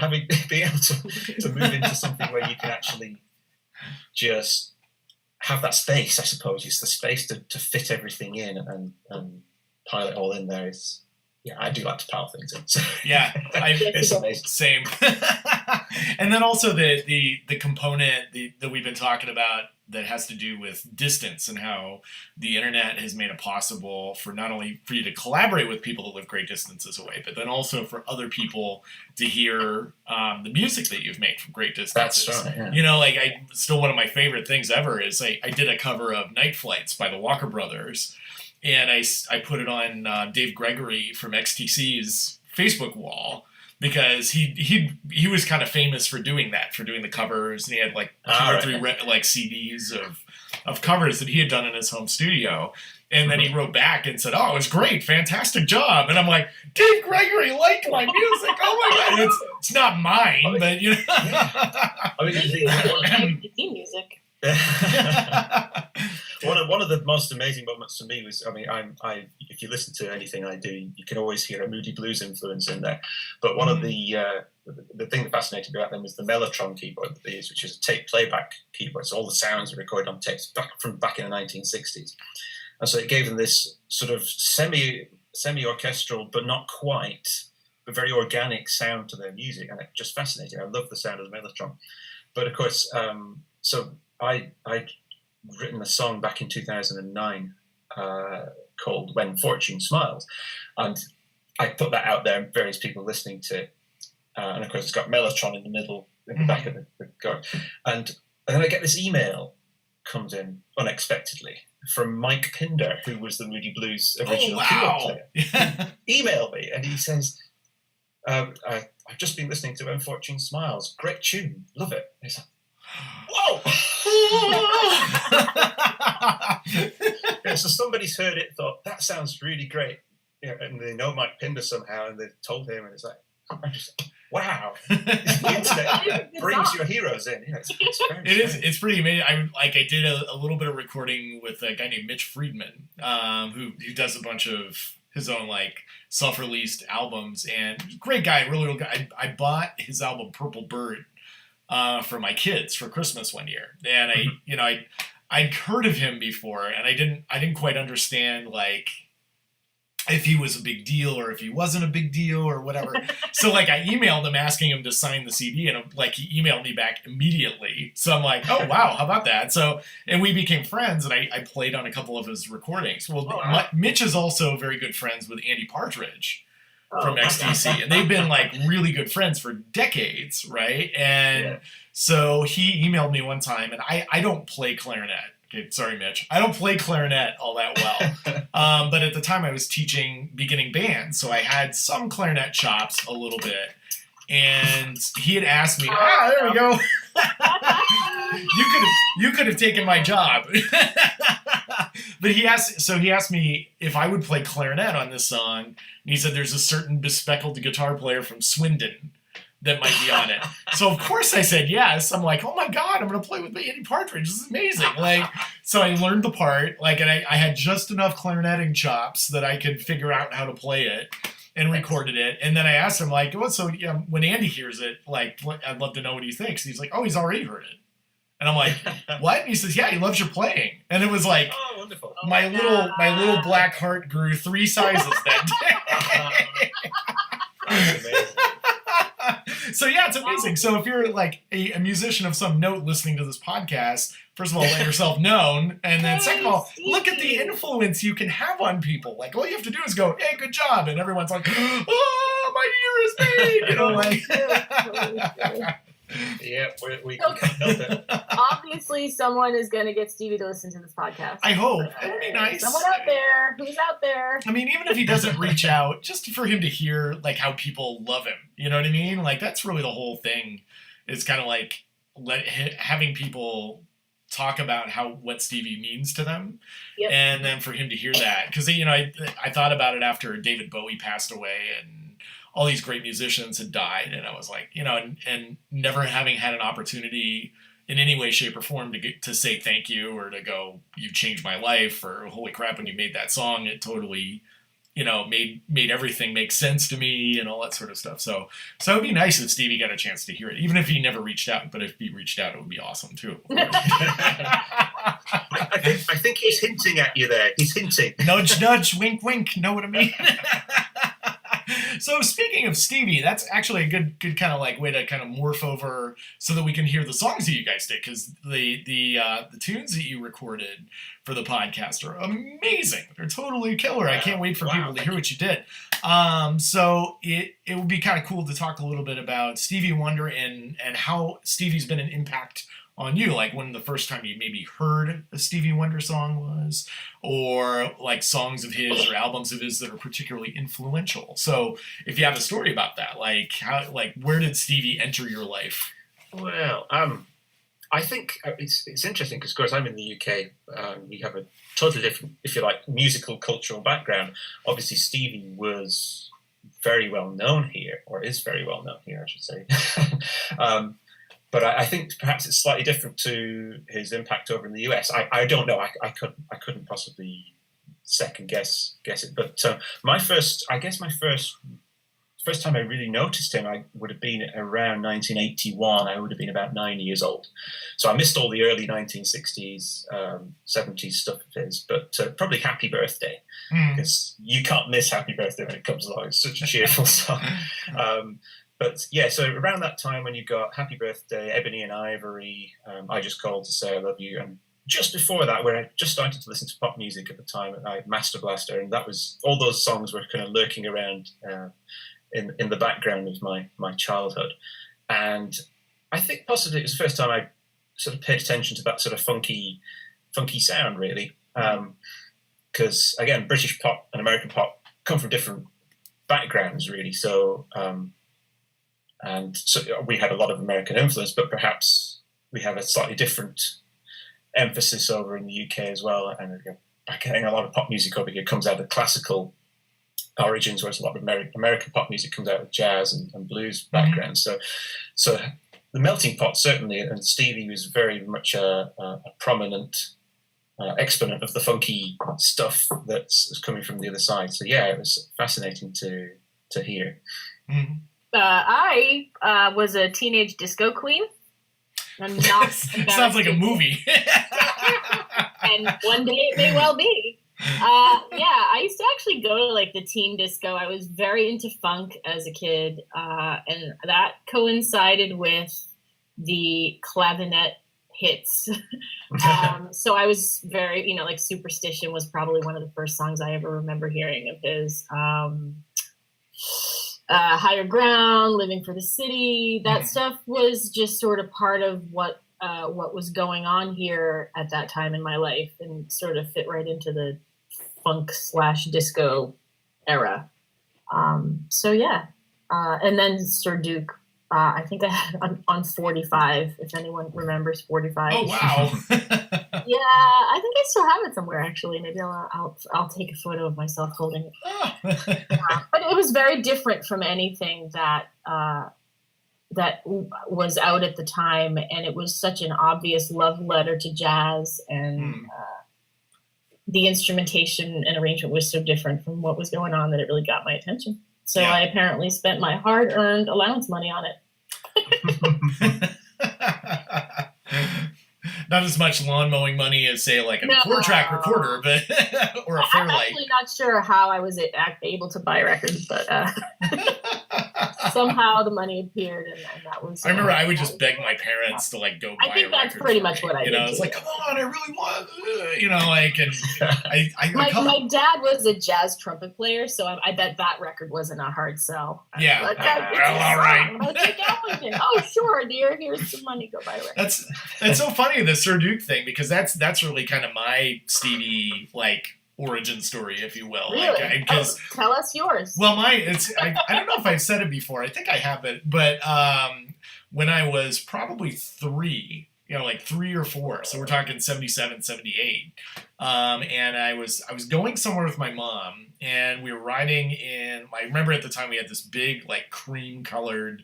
being able to move into something where you can actually just have that space, I suppose, it's the space to fit everything in and pile it all in there. I do like to pile things in. So it's amazing. Same. And then also the component that we've been talking about that has to do with distance, and how the internet has made it possible for not only for you to collaborate with people that live great distances away, but then also for other people to hear the music that you've made from great distances. That's right. Yeah. Like still one of my favorite things ever is I did a cover of Night Flights by the Walker Brothers. And I put it on Dave Gregory from XTC's Facebook wall, because he was kind of famous for doing that, for doing the covers, and he had like 2 or 3 CDs of covers that he had done in his home studio. And then he wrote back and said, "Oh, it was great, fantastic job." And I'm like, Dave Gregory liked my music. Oh my God, it's not mine, but I mean, the theme music. One of the most amazing moments for me was, I mean, if you listen to anything I do, you can always hear a Moody Blues influence in there. But one of the thing that fascinated me about them was the Mellotron keyboard that they use, which is a tape playback keyboard. So all the sounds are recorded on tapes back in the 1960s. And so it gave them this sort of semi-orchestral, but not quite, but very organic sound to their music. And it's just fascinating. I love the sound of the Mellotron. But of course, so I'd written a song back in 2009 called When Fortune Smiles. And I put that out there and various people listening to it. And of course, it's got Mellotron in the middle, in the back of the chord. And then I get this email comes in unexpectedly from Mike Pinder, who was the Moody Blues original keyboard player. Emailed me, and he says, I've just been listening to When Fortune Smiles. Great tune. Love it. And it's like, whoa! So somebody's heard it, thought, that sounds really great. And they know Mike Pinder somehow, and they've told him, and it's like, I'm just, wow. The internet brings your heroes in. It's pretty amazing. I did a little bit of recording with a guy named Mitch Friedman, who does a bunch of his own self-released albums, and great guy, really real guy. I bought his album Purple Bird for my kids for Christmas one year, and I'd heard of him before, and I didn't quite understand if he was a big deal or if he wasn't a big deal or whatever. So like I emailed him asking him to sign the CD, and like he emailed me back immediately. So I'm like, oh wow, how about that? So, and we became friends, and I played on a couple of his recordings. Well, Mitch is also very good friends with Andy Partridge from XTC, and they've been like really good friends for decades, right? And so he emailed me one time, and I don't play clarinet. Okay, sorry, Mitch. I don't play clarinet all that well. But at the time I was teaching beginning band, so I had some clarinet chops a little bit. And he had asked me, there we go. You could have taken my job. But he asked me if I would play clarinet on this song. And he said there's a certain bespectacled guitar player from Swindon that might be on it. So of course I said yes. I'm like, oh my God, I'm gonna play with Andy Partridge. This is amazing. Like, so I learned the part, like, and I had just enough clarinetting chops that I could figure out how to play it, and recorded it. And then I asked him, like, well, so when Andy hears it, like, I'd love to know what he thinks. And he's like, oh, he's already heard it. And I'm like, what? And he says, yeah, he loves your playing. And it was like, oh, wonderful. My little black heart grew 3 sizes that day. That's amazing. So yeah, it's amazing. So if you're like a musician of some note listening to this podcast, first of all, let yourself known, and then second of all, look at the influence you can have on people. Like, all you have to do is go, hey, good job, and everyone's like, oh, my ear is paid, you know, like. Yeah, we can't help it. Obviously, someone is going to get Stevie to listen to this podcast. I hope. It would be nice. Someone out there. Who's out there? I mean, even if he doesn't reach out, just for him to hear, like, how people love him. You know what I mean? Like, that's really the whole thing. Is kind of like having people talk about what Stevie means to them. Yep. And then for him to hear that. Because, you know, I thought about it after David Bowie passed away, and all these great musicians had died, and I was like, you know, and never having had an opportunity in any way, shape, or form to say thank you, or to go, you changed my life, or holy crap, when you made that song, it totally, you know, made everything make sense to me, and all that sort of stuff. So it'd be nice if Stevie got a chance to hear it, even if he never reached out. But if he reached out, it would be awesome too. I think he's hinting at you there. He's hinting. Nudge, nudge, wink, wink. Know what I mean? So speaking of Stevie, that's actually a good kind of like way to kind of morph over so that we can hear the songs that you guys did, because the tunes that you recorded for the podcast are amazing. They're totally killer. I can't wait for people to hear what you did. So it would be kind of cool to talk a little bit about Stevie Wonder and how Stevie's been an impact on you, like when the first time you maybe heard a Stevie Wonder song was, or like songs of his or albums of his that are particularly influential. So if you have a story about that, like where did Stevie enter your life? Well, I think it's interesting because, of course, I'm in the UK. We have a totally different, if you like, musical cultural background. Obviously, Stevie was very well known here, or is very well known here, I should say. But I think perhaps it's slightly different to his impact over in the US. I don't know. I couldn't possibly second guess it. But my first time I really noticed him, I would have been around 1981. I would have been about 9 years old. So I missed all the early 1960s, 70s stuff of his, but probably Happy Birthday, because you can't miss Happy Birthday when it comes along. It's such a cheerful song. But yeah, so around that time when you got Happy Birthday, Ebony and Ivory, I Just Called to Say I Love You, and just before that, when I just started to listen to pop music at the time, Master Blaster, and that was, all those songs were kind of lurking around in the background of my childhood. And I think possibly it was the first time I sort of paid attention to that sort of funky sound, really. Because, again, British pop and American pop come from different backgrounds, really. So... And so we had a lot of American influence, but perhaps we have a slightly different emphasis over in the UK as well. And getting a lot of pop music over here comes out of classical origins, whereas a lot of American pop music comes out of jazz and blues backgrounds. So the melting pot, certainly, and Stevie was very much a prominent exponent of the funky stuff that's coming from the other side. So yeah, it was fascinating to hear. Mm-hmm. I was a teenage disco queen. I'm not sounds like a movie. And one day it may well be. I used to actually go to like the teen disco. I was very into funk as a kid, and that coincided with the clavinet hits. So I was very, like Superstition was probably one of the first songs I ever remember hearing of his. Higher Ground, Living for the City, that stuff was just sort of part of what was going on here at that time in my life, and sort of fit right into the funk/disco era. And then Sir Duke, I think I had on 45, if anyone remembers 45. Oh, wow. Yeah, I think I still have it somewhere, actually. Maybe I'll take a photo of myself holding it. But it was very different from anything that was out at the time, and it was such an obvious love letter to jazz, and the instrumentation and arrangement was so different from what was going on that it really got my attention. So I apparently spent my hard-earned allowance money on it. Not as much lawn mowing money as, say, like a 4-track recorder, but or a Fairlight. I'm actually not sure how I was able to buy records, but somehow the money appeared, and that was. I remember I would just beg my parents to like go buy a record. I think that's pretty much what I did. It's like, come on, I really want, and my dad was a jazz trumpet player, so I bet that record wasn't a hard sell. Yeah. All right. I'll take Ellington. Oh, sure, dear. Here's some money. Go buy a record. It's so funny, the Sir Duke thing, because that's really kind of my Stevie origin story, if you will. Really? Tell us yours. Well, I don't know if I've said it before. I think I have it, but when I was probably 3, 3 or 4, so we're talking 77, 78, and I was going somewhere with my mom, and we were riding in. I remember at the time we had this big cream colored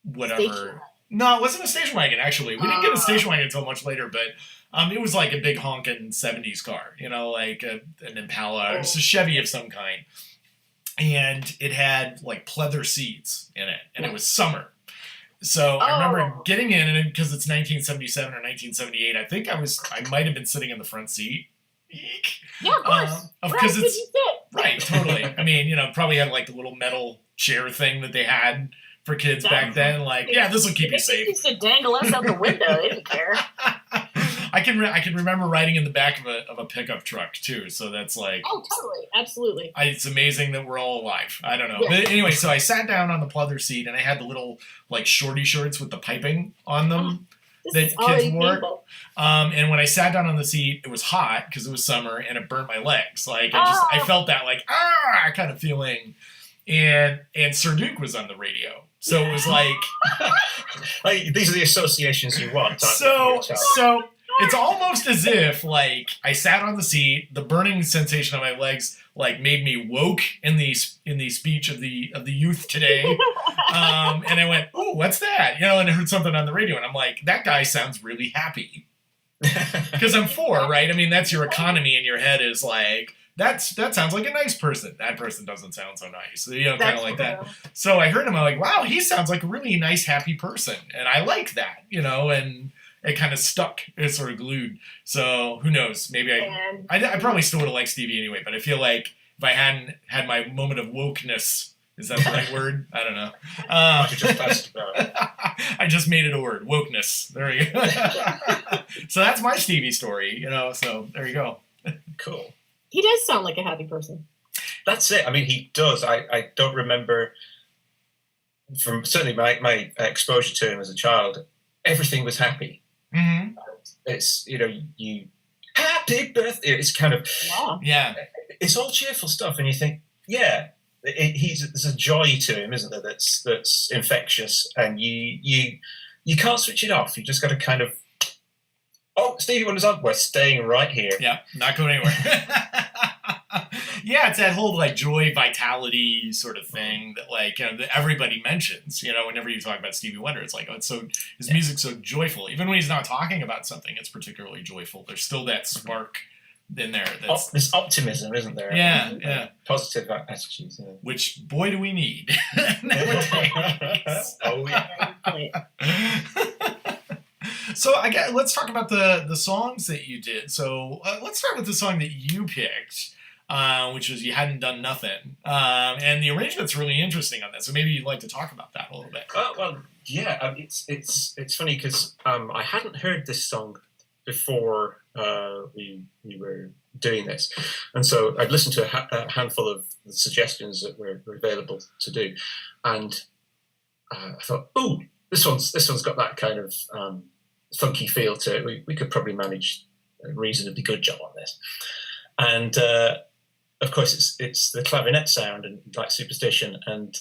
whatever. Station. No, it wasn't a station wagon, actually. We didn't get a station wagon until much later, but it was like a big honking 70s car, like an Impala. It was a Chevy of some kind. And it had pleather seats in it, and it was summer. So I remember getting in, and because it's 1977 or 1978, I think I might have been sitting in the front seat. Eek. Yeah, of course. Because it's right, totally. I mean, probably had the little metal chair thing that they had for kids back then. This will keep you safe. They used to dangle us out the window. They didn't care. I can remember riding in the back of a pickup truck too. So that's oh, totally, absolutely. It's amazing that we're all alive. I don't know, yeah. But anyway, so I sat down on the pleather seat, and I had the little shorty shorts with the piping on them that kids wore. And when I sat down on the seat, it was hot because it was summer, and it burnt my legs. I felt that kind of feeling. And Sir Duke was on the radio. So it was these are the associations you want. So it's almost as if I sat on the seat, the burning sensation on my legs made me woke in the speech of the youth today. And I went, "Oh, what's that?" And I heard something on the radio, and I'm like, "That guy sounds really happy." Because I'm 4, right? I mean, that's your economy in your head is that sounds like a nice person. That person doesn't sound so nice. Kind of like that. So I heard him. I'm like, wow, he sounds like a really nice, happy person. And I like that, and it kind of stuck. It sort of glued. So who knows? Maybe I probably still would have liked Stevie anyway, but I feel like if I hadn't had my moment of wokeness, is that the right word? I don't know. I just made it a word. Wokeness. There you go. So that's my Stevie story, so there you go. Cool. He does sound like a happy person. That's it. I mean, he does. I don't remember from certainly my exposure to him as a child. Everything was happy. Mm-hmm. It's you happy birthday. It's kind of It's all cheerful stuff, and you think, there's a joy to him, isn't there? That's infectious, and you can't switch it off. You just got to kind of. Oh, Stevie Wonder's on. We're staying right here. Yeah, not going anywhere. Yeah, it's that whole joy, vitality sort of thing that that everybody mentions. Whenever you talk about Stevie Wonder, it's his music's so joyful. Even when he's not talking about something, it's particularly joyful. There's still that spark in there. That's this optimism, isn't there? Yeah. Positive attitudes. Yeah. Which boy do we need nowadays? Oh yeah. So let's talk about the songs that you did. So let's start with the song that you picked, which was "You Hadn't Done Nothing," and the arrangement's really interesting on that. So maybe you'd like to talk about that a little bit. Well, yeah, it's funny because I hadn't heard this song before we were doing this, and so I'd listened to a handful of the suggestions that were available to do, and I thought, oh, this one's got that kind of funky feel to it. We could probably manage a reasonably good job on this, and of course it's the clarinet sound and like Superstition, and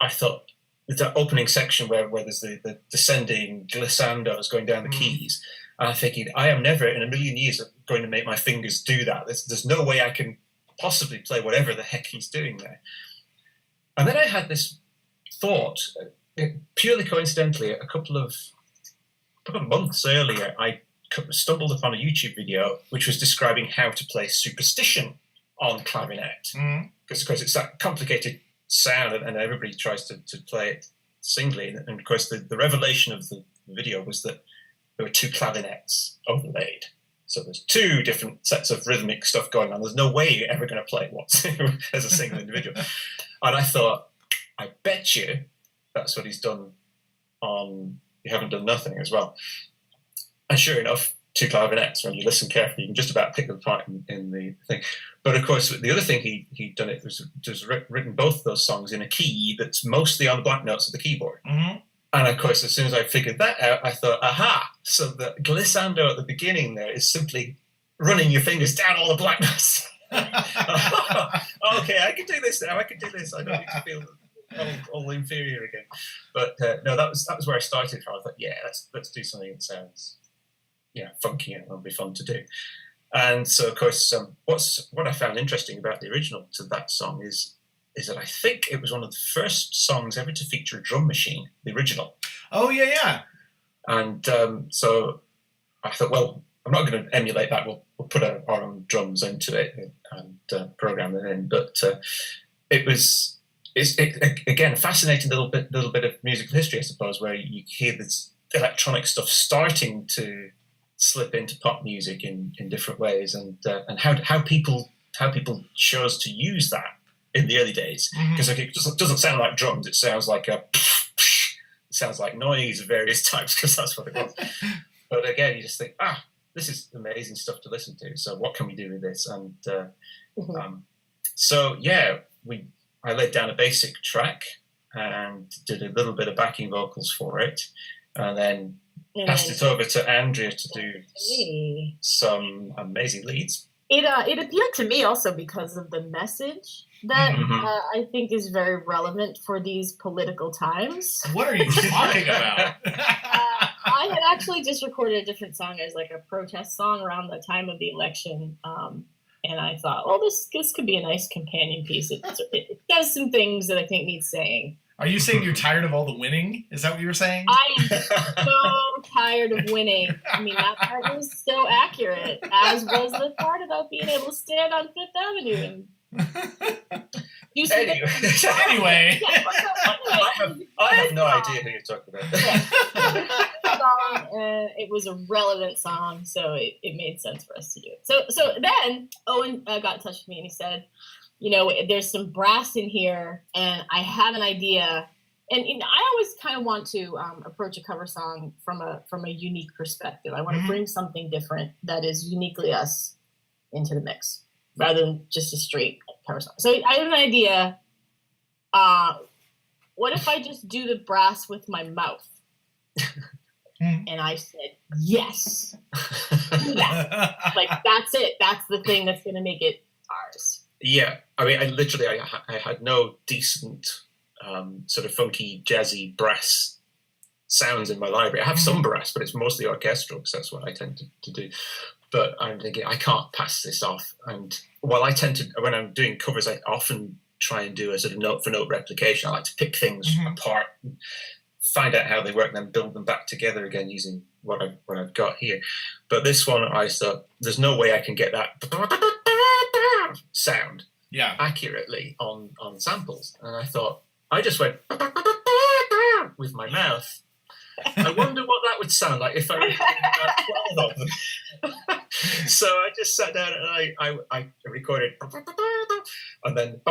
I thought that opening section where there's the descending glissandos going down the keys. And I'm thinking, I am never in a million years going to make my fingers do that. There's no way I can possibly play whatever the heck he's doing there. And then I had this thought, purely coincidentally, a couple of months earlier, I stumbled upon a YouTube video which was describing how to play Superstition on clarinet. Because of course it's that complicated sound and everybody tries to play it singly. And of course the revelation of the video was that there were two clarinets overlaid. So there's two different sets of rhythmic stuff going on. There's no way you're ever going to play it once as a single individual. And I thought, I bet you that's what he's done on You Haven't Done Nothing as well. And sure enough, two clarinets, when you listen carefully, you can just about pick them apart in the thing. But of course, the other thing he'd done it was written both those songs in a key that's mostly on the black notes of the keyboard. Mm-hmm. And of course, as soon as I figured that out, I thought, aha! So the glissando at the beginning there is simply running your fingers down all the black notes. Okay, I can do this now. I can do this. I don't need to feel all inferior again. But no, that was where I started from. I thought, yeah, let's do something that sounds, funky and it'll be fun to do. And so, of course, what I found interesting about the original to that song is that I think it was one of the first songs ever to feature a drum machine, the original. Oh, yeah. And so I thought, well, I'm not going to emulate that. We'll put our own drums into it and program it in. But it's again, a fascinating little bit of musical history, I suppose, where you hear this electronic stuff starting to slip into pop music in different ways, and how people chose to use that in the early days, because it doesn't sound like drums. It sounds like it sounds like noise of various types, because that's what it was. But again, you just think, this is amazing stuff to listen to. So what can we do with this? And I laid down a basic track and did a little bit of backing vocals for it, and then passed it over to Andrea to do some amazing leads. It appealed to me also because of the message that I think is very relevant for these political times. What are you talking about? I had actually just recorded a different song as like a protest song around the time of the election, and I thought, well, this could be a nice companion piece. It does some things that I think need saying. Are you saying you're tired of all the winning? Is that what you were saying? I am so tired of winning. I mean, that part was so accurate, as was the part about being able to stand on Fifth Avenue and Anyway. I have no idea who you're talking about. It was a relevant song, so it made sense for us to do it. So then Owen got in touch with me and he said, there's some brass in here, and I have an idea. And I always kind of want to approach a cover song from a unique perspective. I want to bring something different that is uniquely us into the mix, rather than just a straight cover song. So I have an idea. What if I just do the brass with my mouth? And I said, yes. Do that. Like, that's it. That's the thing that's going to make it ours. Yeah, I mean, I had no decent sort of funky, jazzy brass sounds in my library. I have some brass, but it's mostly orchestral, because that's what I tend to do. But I'm thinking, I can't pass this off. And while I tend to, when I'm doing covers, I often try and do a sort of note-for-note replication. I like to pick things apart, find out how they work, and then build them back together again using what I've got here. But this one, I thought, there's no way I can get that sound accurately on samples. And I thought, I just went with my mouth, I wonder what that would sound like if I recorded about 12 of them. So I just sat down and I recorded and then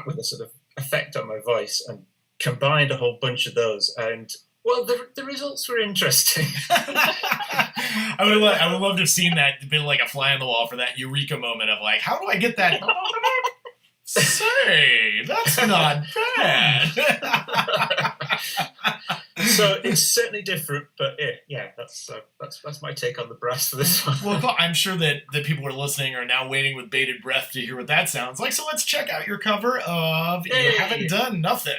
with a sort of effect on my voice and combined a whole bunch of those. And well, the results were interesting. I would love to have seen that, been like a fly on the wall for that eureka moment of like, how do I get that? Say, that's not bad. So it's certainly different, but yeah, that's my take on the brass for this one. Well, cool. I'm sure that people who are listening are now waiting with bated breath to hear what that sounds like. So let's check out your cover of You Haven't Done Nothing.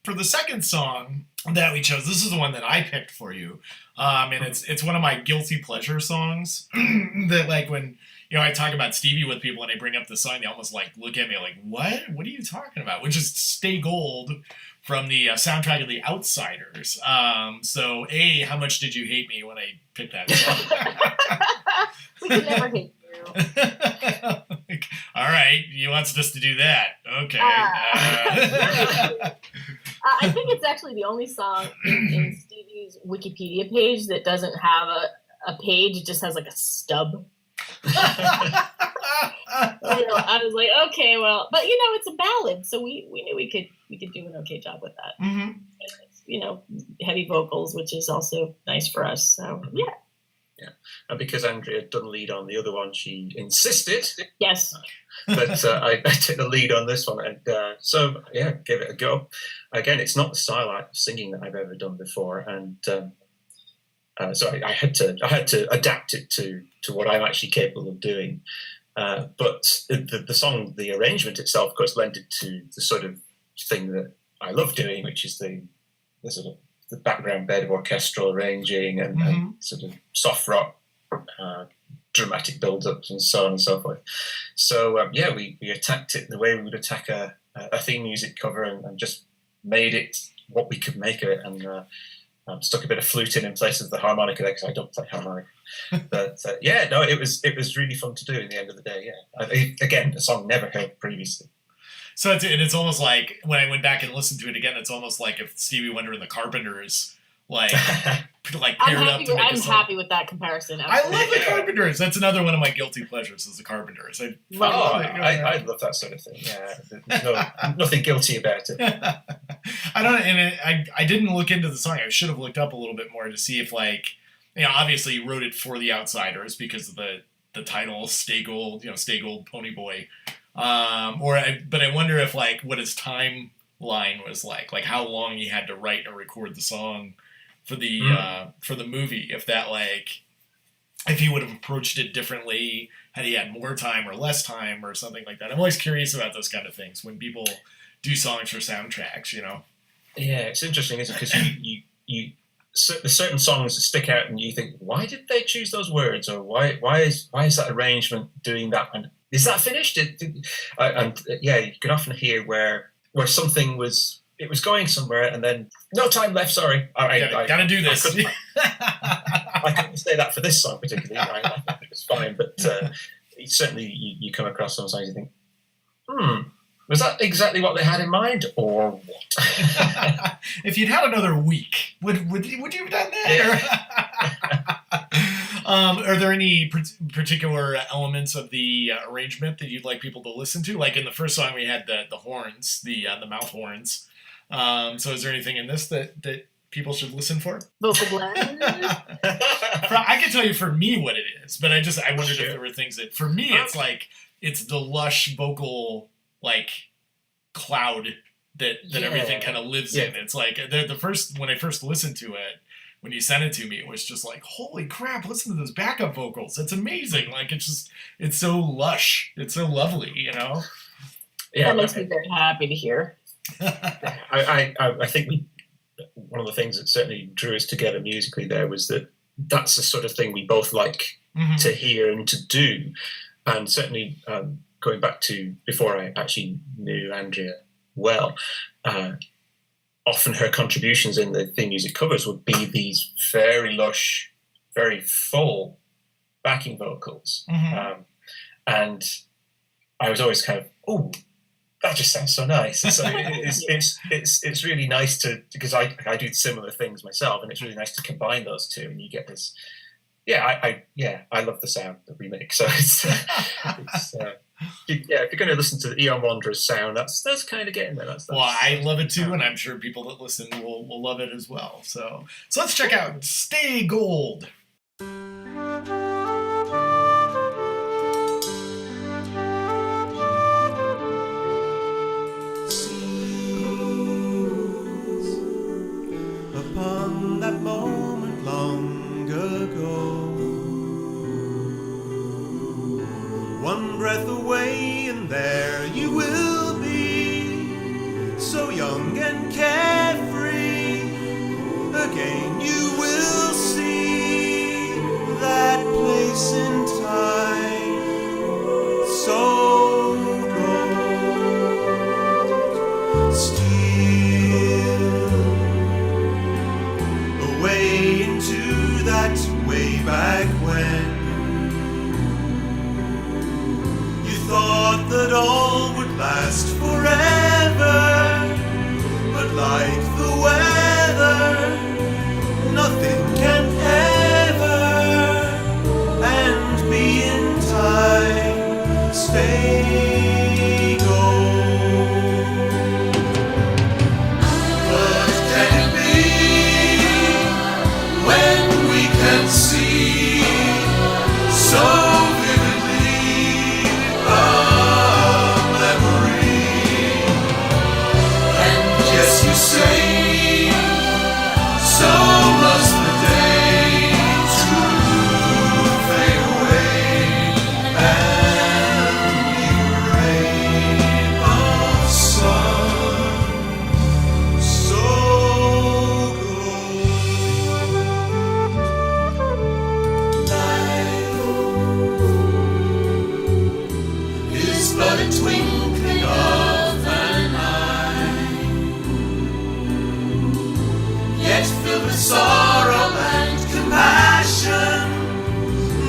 For the second song that we chose, this is the one that I picked for you, and it's one of my guilty pleasure songs. That like when I talk about Stevie with people and I bring up the song, they almost like look at me like, "What? What are you talking about?" Which is "Stay Gold" from the soundtrack of The Outsiders. So, how much did you hate me when I picked that song? We could never hate you. All right, he wants us to do that. Okay. I think it's actually the only song in Stevie's Wikipedia page that doesn't have a page; it just has like a stub. I was like, okay, well, but it's a ballad, so we knew we could do an okay job with that. Mm-hmm. Heavy vocals, which is also nice for us. So yeah. And because Andrea had done lead on the other one, she insisted. Yes. But I took the lead on this one, and so give it a go. Again, it's not the style of singing that I've ever done before, and so I had to adapt it to what I'm actually capable of doing. But the song, the arrangement itself, of course, lended to the sort of thing that I love doing, which is the sort of the background bed of orchestral arranging and sort of soft rock, dramatic build-ups and so on and so forth. So we attacked it the way we would attack a theme music cover and just made it what we could make of it, and stuck a bit of flute in place of the harmonica there because I don't play harmonica. But it was really fun to do in the end of the day. Again, a song never heard previously. So it's almost like when I went back and listened to it again, it's almost like if Stevie Wonder and the Carpenters paired up to make a song. I'm happy with that comparison. Absolutely. I love the Carpenters. That's another one of my guilty pleasures is the Carpenters. I love that sort of thing. Yeah, there's nothing guilty about it. I didn't look into the song. I should have looked up a little bit more to see if obviously he wrote it for the outsiders because of the title Stay Gold, Stay Gold Pony Boy. But I wonder if what his timeline was like how long he had to write or record the song for the movie, if that if he would have approached it differently had he had more time or less time or something like that. I'm always curious about those kind of things when people do songs for soundtracks, Yeah, it's interesting, isn't it? Because you there's certain songs that stick out and you think, why did they choose those words, or why is that arrangement doing that? And is that finished? You can often hear where something was going somewhere and then no time left. Sorry, I gotta do this. I couldn't say that for this song particularly. I think it was fine, but certainly you come across some songs you think, was that exactly what they had in mind, or what? If you'd had another week, would you have done that? Are there any particular elements of the arrangement that you'd like people to listen to? Like in the first song, we had the horns, the mouth horns. So is there anything in this that people should listen for? Vocal blend. I can tell you for me what it is, but I wondered if there were things that for me it's the lush vocal cloud that everything kind of lives in. It's the first when I first listened to it. When you sent it to me, it was just holy crap, listen to those backup vocals. It's amazing. It's so lush. It's so lovely, Yeah, that makes me very happy to hear. I think one of the things that certainly drew us together musically there was that's the sort of thing we both like to hear and to do. And certainly going back to before I actually knew Andrea well, often her contributions in the theme music covers would be these very lush, very full backing vocals. And I was always kind of, that just sounds so nice. So it's really nice because I do similar things myself, and it's really nice to combine those two, and you get this. I love the sound that we make. So if you're going to listen to the Aeon Wanderers sound, that's kind of getting there. That's well, I love it too, and I'm sure people that listen will love it as well. So let's check out Stay Gold. Upon that moment long ago, one breath away and there you will be, so young and carefree. Again you will see that place in time, so gold, steal away into that way back when thought that all would last forever, but like the weather, Yes, you say, so must the day to fade away and leave a ray of sun so gold. Life is but a twinkling of an eye, yet filled with sorrow and compassion,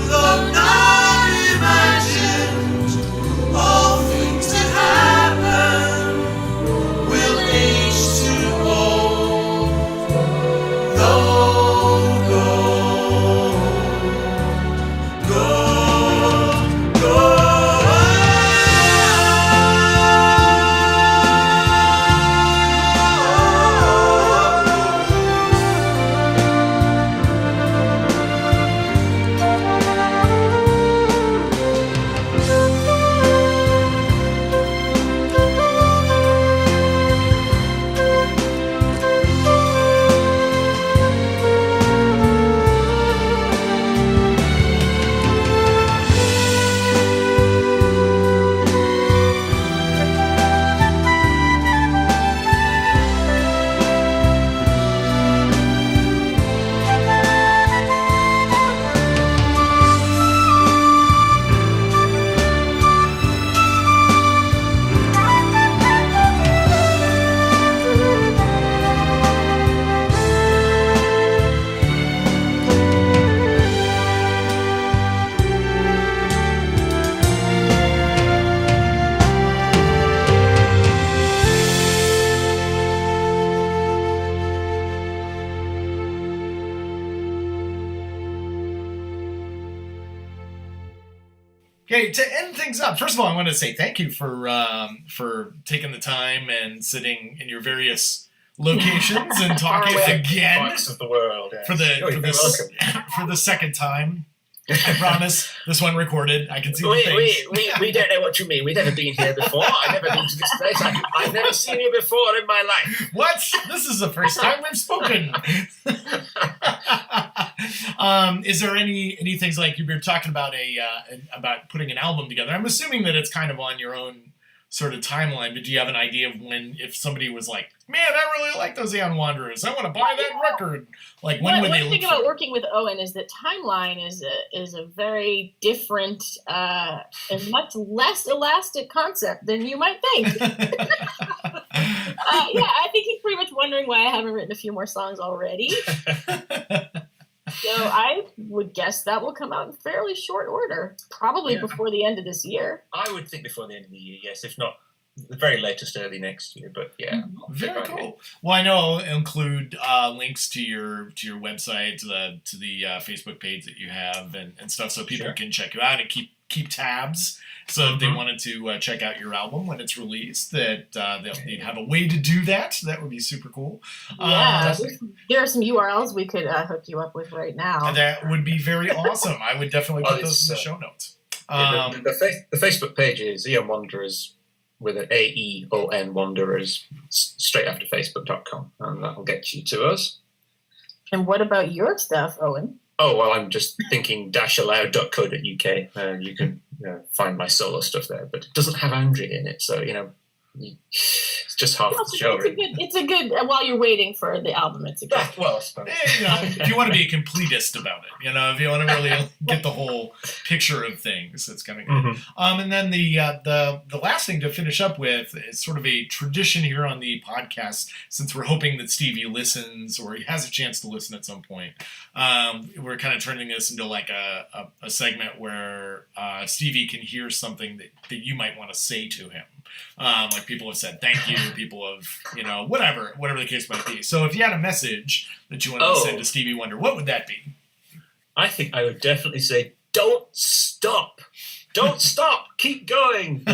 though not imagined. All things that happen will age too old, though gold, gold. Okay, to end things up, first of all, I want to say thank you for taking the time and sitting in your various locations and talking again Parts of the world. Yes. for the second time. I promise this one recorded. I can see the things. We don't know what you mean. We've never been here before. I've never been to this place. I've never seen you before in my life. What? This is the first time we've spoken. Is there any things like you were talking about about putting an album together? I'm assuming that it's kind of on your own sort of timeline, but do you have an idea of when, if somebody was like, man, I really like those Aeon Wanderers, I want to buy that record, like when would they look? One thing about working with Owen is that timeline is a very different and much less elastic concept than you might think. I think he's pretty much wondering why I haven't written a few more songs already. So I would guess that will come out in fairly short order, probably before the end of this year. I would think before the end of the year, yes, if not the very latest early next year. But yeah, very cool. Well, I know I'll include links to your website, to the Facebook page that you have and stuff, so people can check you out and keep tabs. So if they wanted to check out your album when it's released, that they'd have a way to do that. That would be super cool. Yeah, there are some URLs we could hook you up with right now. That would be very awesome. I would definitely put those in the show notes. The Facebook page is Aeon Wanderers with an AEON Wanderers straight after Facebook.com, and that'll get you to us. And what about your stuff, Owen? Oh, well, I'm just thinking dashaloud.co.uk. You can find my solo stuff there, but it doesn't have Andrea in it, so, it's just half the show. It's a good, while you're waiting for the album, it's a good. Well, I suppose. If you want to be a completist about it, if you want to really get the whole picture of things, it's kind of good. Mm-hmm. And then the last thing to finish up with is sort of a tradition here on the podcast, since we're hoping that Stevie listens or he has a chance to listen at some point. We're kind of turning this into like a segment where Stevie can hear something that you might want to say to him. Like people have said thank you, people have, whatever the case might be. So if you had a message that you wanted to send to Stevie Wonder, what would that be? I think I would definitely say, don't stop. Don't stop. Keep going.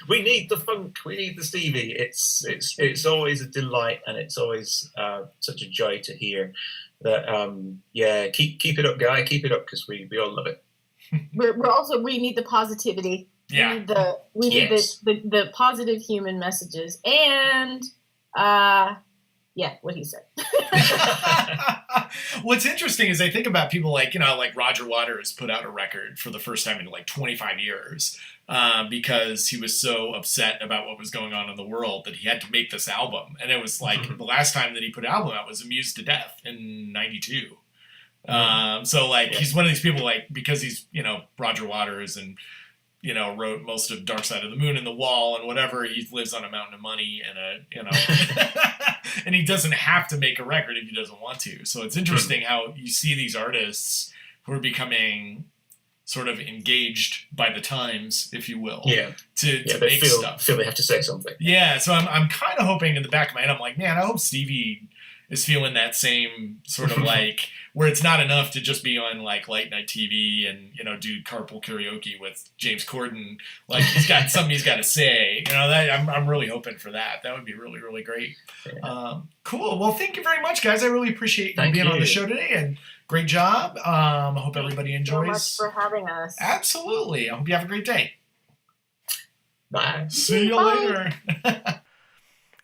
We need the funk. We need the Stevie. It's always a delight, and it's always such a joy to hear that. Keep it up, guy. Keep it up, because we all love it. We need the positivity. Yeah. We need the positive human messages, and Yeah, what he said. What's interesting is I think about people like Roger Waters put out a record for the first time in like 25 years because he was so upset about what was going on in the world that he had to make this album. And it was like the last time that he put an album out was Amused to Death in 92. He's one of these people, like, because he's, Roger Waters and, wrote most of Dark Side of the Moon and The Wall and whatever. He lives on a mountain of money and and he doesn't have to make a record if he doesn't want to. So it's interesting how you see these artists who are becoming sort of engaged by the times, if you will, to make stuff. Feel they have to say something. Yeah, so I'm kind of hoping in the back of my head, I'm like, man, I hope Stevie is feeling that same sort of like where it's not enough to just be on like late night TV and do carpool karaoke with James Corden. Like he's got something he's got to say. That I'm really hoping for that. That would be really, really great. Yeah. Cool. Well, thank you very much, guys. I really appreciate you being on the show today, and great job. I hope everybody enjoys. Thank you so much for having us. Absolutely. I hope you have a great day. Bye. See you later.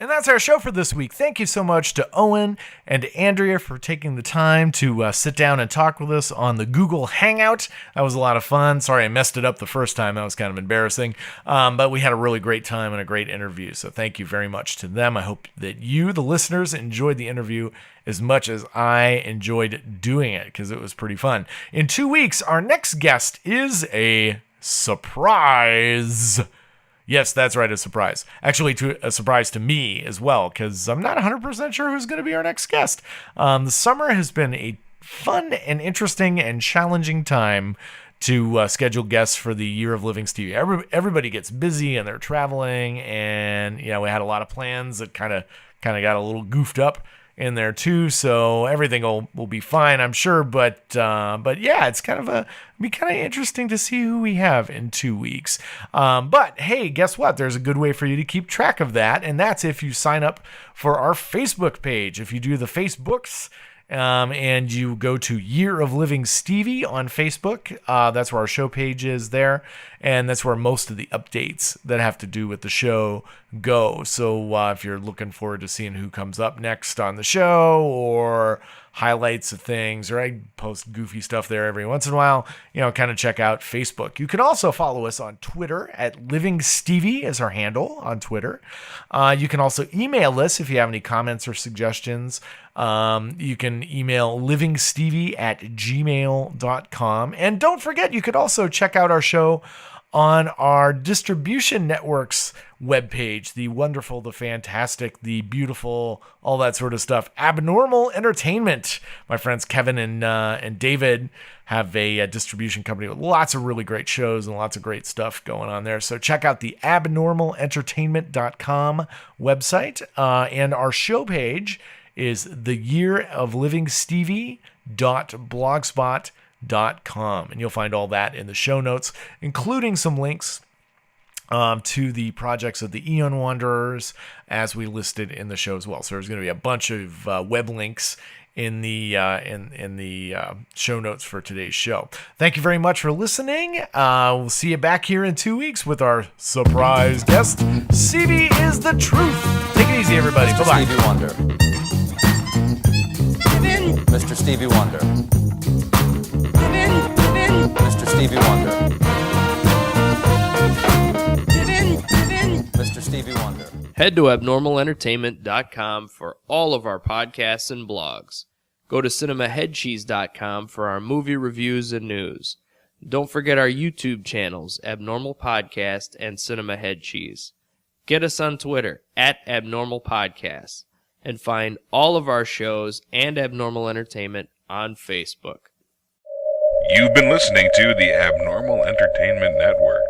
And that's our show for this week. Thank you so much to Owen and to Andrea for taking the time to sit down and talk with us on the Google Hangout. That was a lot of fun. Sorry I messed it up the first time. That was kind of embarrassing. But we had a really great time and a great interview. So thank you very much to them. I hope that you, the listeners, enjoyed the interview as much as I enjoyed doing it, because it was pretty fun. In 2 weeks, our next guest is a surprise. Yes, that's right, a surprise. Actually, a surprise to me as well, because I'm not 100% sure who's going to be our next guest. The summer has been a fun and interesting and challenging time to schedule guests for the Year of Living Stevie. Everybody gets busy and they're traveling, and we had a lot of plans that kind of got a little goofed up in there too, so everything will be fine, I'm sure. But yeah, it's kind of interesting to see who we have in 2 weeks. But hey, guess what? There's a good way for you to keep track of that, and that's if you sign up for our Facebook page. If you do the Facebooks, and you go to Year of Living Stevie on Facebook, that's where our show page is there, and that's where most of the updates that have to do with the show go. So if you're looking forward to seeing who comes up next on the show, or highlights of things, or I post goofy stuff there every once in a while, kind of check out Facebook. You can also follow us on Twitter at Living Stevie is our handle on Twitter. You can also email us if you have any comments or suggestions. You can email livingstevie@gmail.com. And don't forget, you could also check out our show on our distribution network's webpage, the wonderful, the fantastic, the beautiful, all that sort of stuff. Abnormal Entertainment. My friends Kevin and David have a distribution company with lots of really great shows and lots of great stuff going on there. So check out the abnormalentertainment.com website. And our show page is theyearoflivingstevie.blogspot.com, and you'll find all that in the show notes, including some links to the projects of the Aeon Wanderers, as we listed in the show as well. So there's going to be a bunch of web links in the show notes for today's show. Thank you very much for listening. We'll see you back here in 2 weeks with our surprise guest. Stevie is the truth. Take it easy, everybody. Bye-bye. Stevie Wonder. Mr. Stevie Wonder. Mr. Stevie Wonder. Mr. Stevie Wonder. Head to abnormalentertainment.com for all of our podcasts and blogs. Go to cinemaheadcheese.com for our movie reviews and news. Don't forget our YouTube channels, Abnormal Podcast and Cinema Head Cheese. Get us on Twitter @AbnormalPodcast. And find all of our shows and Abnormal Entertainment on Facebook. You've been listening to the Abnormal Entertainment Network.